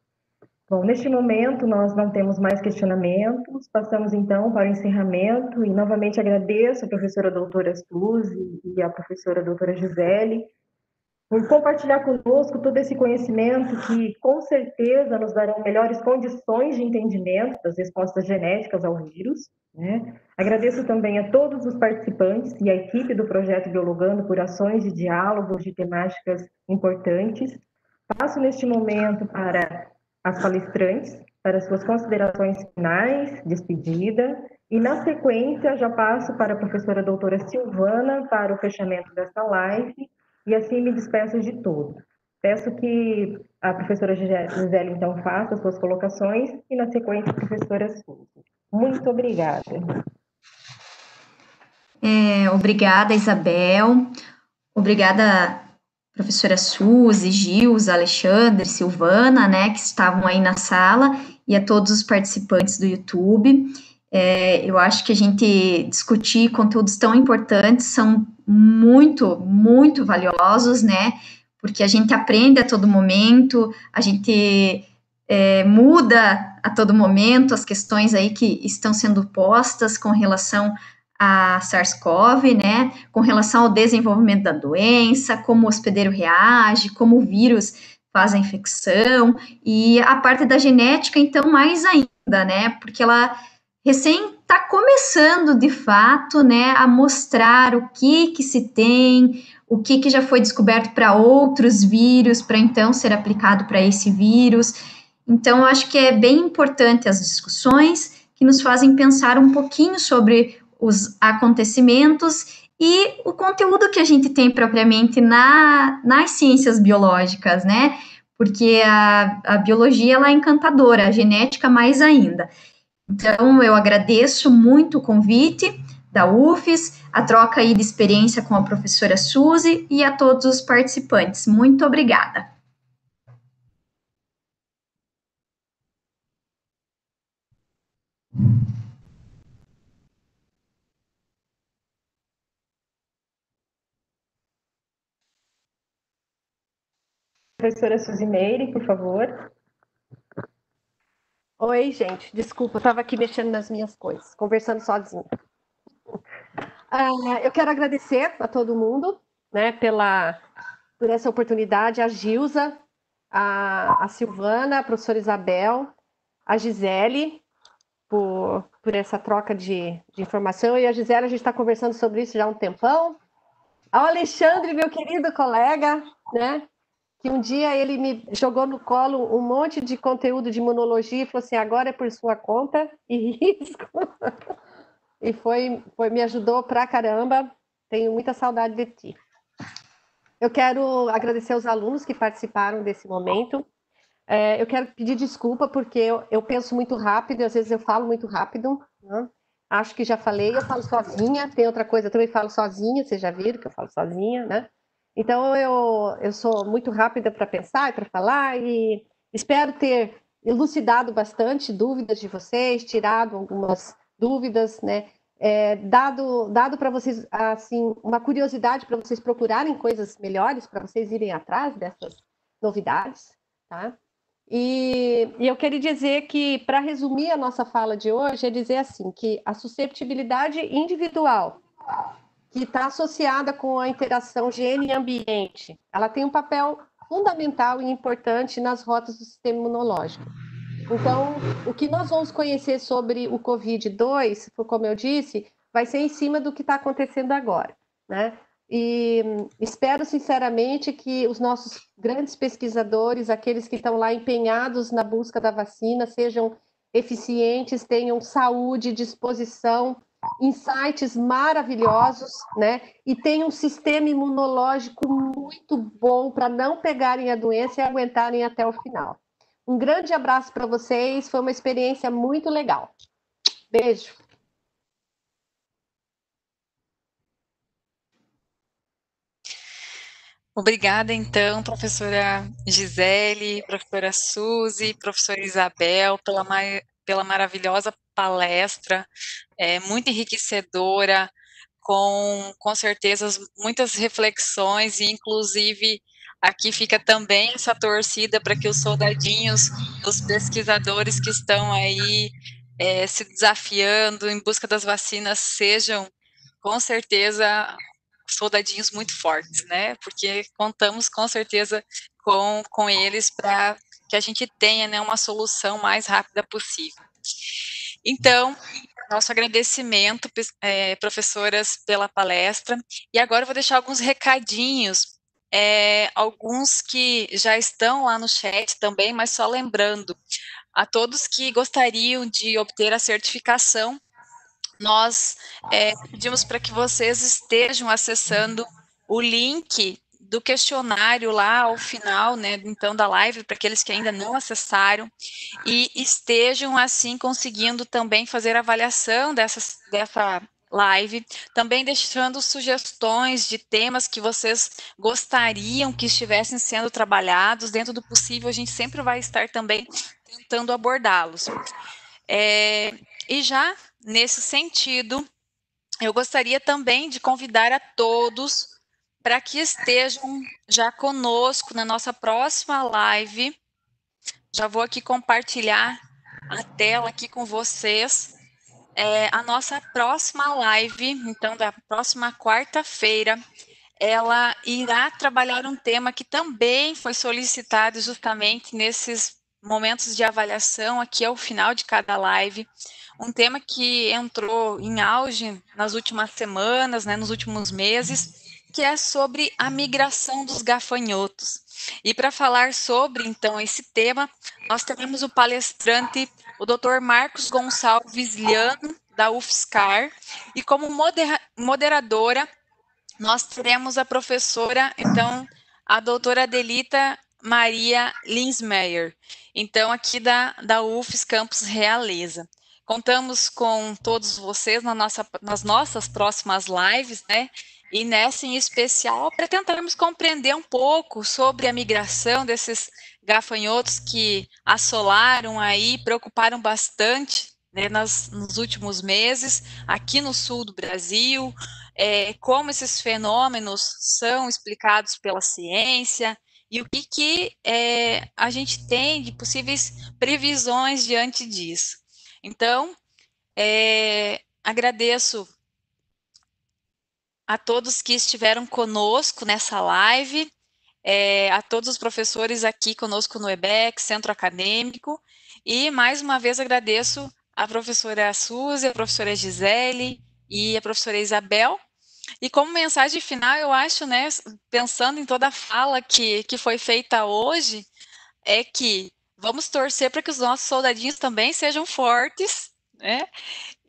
Bom, neste momento nós não temos mais questionamentos, passamos então para o encerramento e novamente agradeço a professora doutora Suzy e a professora doutora Gisele por compartilhar conosco todo esse conhecimento que com certeza nos darão melhores condições de entendimento das respostas genéticas ao vírus, né? Agradeço também a todos os participantes e a equipe do Projeto Biologando por ações de diálogo de temáticas importantes. Passo neste momento para as palestrantes, para suas considerações finais, despedida, e na sequência já passo para a professora doutora Silvana para o fechamento desta live, e assim me despeço de todos. Peço que a professora Gisele, então, faça as suas colocações e, na sequência, a professora Suzy. Muito obrigada. Obrigada, Isabel. Obrigada, professora Suzy, Gils, Alexandre, Silvana, né, que estavam aí na sala, e a todos os participantes do YouTube. Eu acho que a gente discutir conteúdos tão importantes são muito, muito valiosos, né, porque a gente aprende a todo momento, a gente muda a todo momento as questões aí que estão sendo postas com relação a SARS-CoV, né, com relação ao desenvolvimento da doença, como o hospedeiro reage, como o vírus faz a infecção, e a parte da genética, então, mais ainda, né, porque ela recém está começando, de fato, né, a mostrar o que se tem, o que já foi descoberto para outros vírus, para então ser aplicado para esse vírus. Então, eu acho que é bem importante as discussões que nos fazem pensar um pouquinho sobre os acontecimentos e o conteúdo que a gente tem propriamente nas ciências biológicas, né? Porque a biologia, ela é encantadora, a genética mais ainda. Então, eu agradeço muito o convite da UFES, a troca aí de experiência com a professora Suzy e a todos os participantes. Muito obrigada. Professora Suzy Meire, por favor. Oi, gente, desculpa, eu estava aqui mexendo nas minhas coisas, conversando sozinha. Eu quero agradecer a todo mundo, né, por essa oportunidade, a Gilza, a Silvana, a professora Isabel, a Gisele, por essa troca de informação. E a Gisele, a gente está conversando sobre isso já há um tempão. Ao Alexandre, meu querido colega, né, que um dia ele me jogou no colo um monte de conteúdo de imunologia e falou assim, agora é por sua conta e risco. E me ajudou pra caramba. Tenho muita saudade de ti. Eu quero agradecer aos alunos que participaram desse momento. Eu quero pedir desculpa porque eu penso muito rápido e às vezes eu falo muito rápido, né? Acho que já falei, eu falo sozinha. Tem outra coisa, eu também falo sozinha, vocês já viram que eu falo sozinha, né? Então eu sou muito rápida para pensar e para falar e espero ter elucidado bastante dúvidas de vocês, tirado algumas dúvidas, né? Dado para vocês assim uma curiosidade para vocês procurarem coisas melhores, para vocês irem atrás dessas novidades, tá? E eu queria dizer que, para resumir a nossa fala de hoje, é dizer assim, que a susceptibilidade individual, que está associada com a interação gene e ambiente, ela tem um papel fundamental e importante nas rotas do sistema imunológico. Então, o que nós vamos conhecer sobre o COVID-2, como eu disse, vai ser em cima do que está acontecendo agora, né? E espero sinceramente que os nossos grandes pesquisadores, aqueles que estão lá empenhados na busca da vacina, sejam eficientes, tenham saúde, disposição, insights maravilhosos, né? E tenham um sistema imunológico muito bom para não pegarem a doença e aguentarem até o final. Um grande abraço para vocês, foi uma experiência muito legal. Beijo. Obrigada, então, professora Gisele, professora Suzy, professora Isabel, pela maravilhosa palestra, muito enriquecedora, com certeza muitas reflexões, e inclusive aqui fica também essa torcida para que os soldadinhos, os pesquisadores que estão aí se desafiando em busca das vacinas sejam, com certeza, soldadinhos muito fortes, né? Porque contamos com certeza com eles para que a gente tenha, né, uma solução mais rápida possível. Então, nosso agradecimento, professoras, pela palestra. E agora eu vou deixar alguns recadinhos, alguns que já estão lá no chat também, mas só lembrando, a todos que gostariam de obter a certificação, nós pedimos para que vocês estejam acessando o link do questionário lá ao final, né, então, da live, para aqueles que ainda não acessaram, e estejam, assim, conseguindo também fazer a avaliação dessa live, também deixando sugestões de temas que vocês gostariam que estivessem sendo trabalhados. Dentro do possível, a gente sempre vai estar também tentando abordá-los. E já nesse sentido, eu gostaria também de convidar a todos para que estejam já conosco na nossa próxima live. Já vou aqui compartilhar a tela aqui com vocês. A nossa próxima live, então, da próxima quarta-feira, ela irá trabalhar um tema que também foi solicitado justamente nesses momentos de avaliação, aqui ao final de cada live, um tema que entrou em auge nas últimas semanas, né, nos últimos meses, que é sobre a migração dos gafanhotos. E para falar sobre, então, esse tema, nós teremos o palestrante, o Dr. Marcos Gonçalves Liano, da UFSCar, e como moderadora, nós teremos a professora, então, a doutora Adelita Maria Linsmeyer, então, aqui da UFS Campus Realeza. Contamos com todos vocês nas nossas próximas lives, né? E nessa em especial, para tentarmos compreender um pouco sobre a migração desses gafanhotos que assolaram aí, preocuparam bastante, né, nos últimos meses, aqui no sul do Brasil, como esses fenômenos são explicados pela ciência e o que a gente tem de possíveis previsões diante disso. Então, agradeço a todos que estiveram conosco nessa live, a todos os professores aqui conosco no EBEC, Centro Acadêmico, e mais uma vez agradeço a professora Suzy, a professora Gisele e a professora Isabel. E como mensagem final, eu acho, né, pensando em toda a fala que foi feita hoje, é que vamos torcer para que os nossos soldadinhos também sejam fortes, né?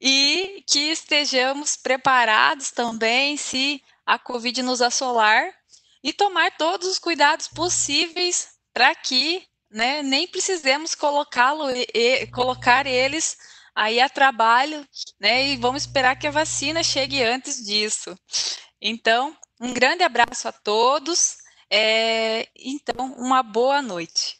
E que estejamos preparados também se a Covid nos assolar e tomar todos os cuidados possíveis para que, né, nem precisemos colocar eles aí a trabalho, né, e vamos esperar que a vacina chegue antes disso. Então, um grande abraço a todos, então, uma boa noite.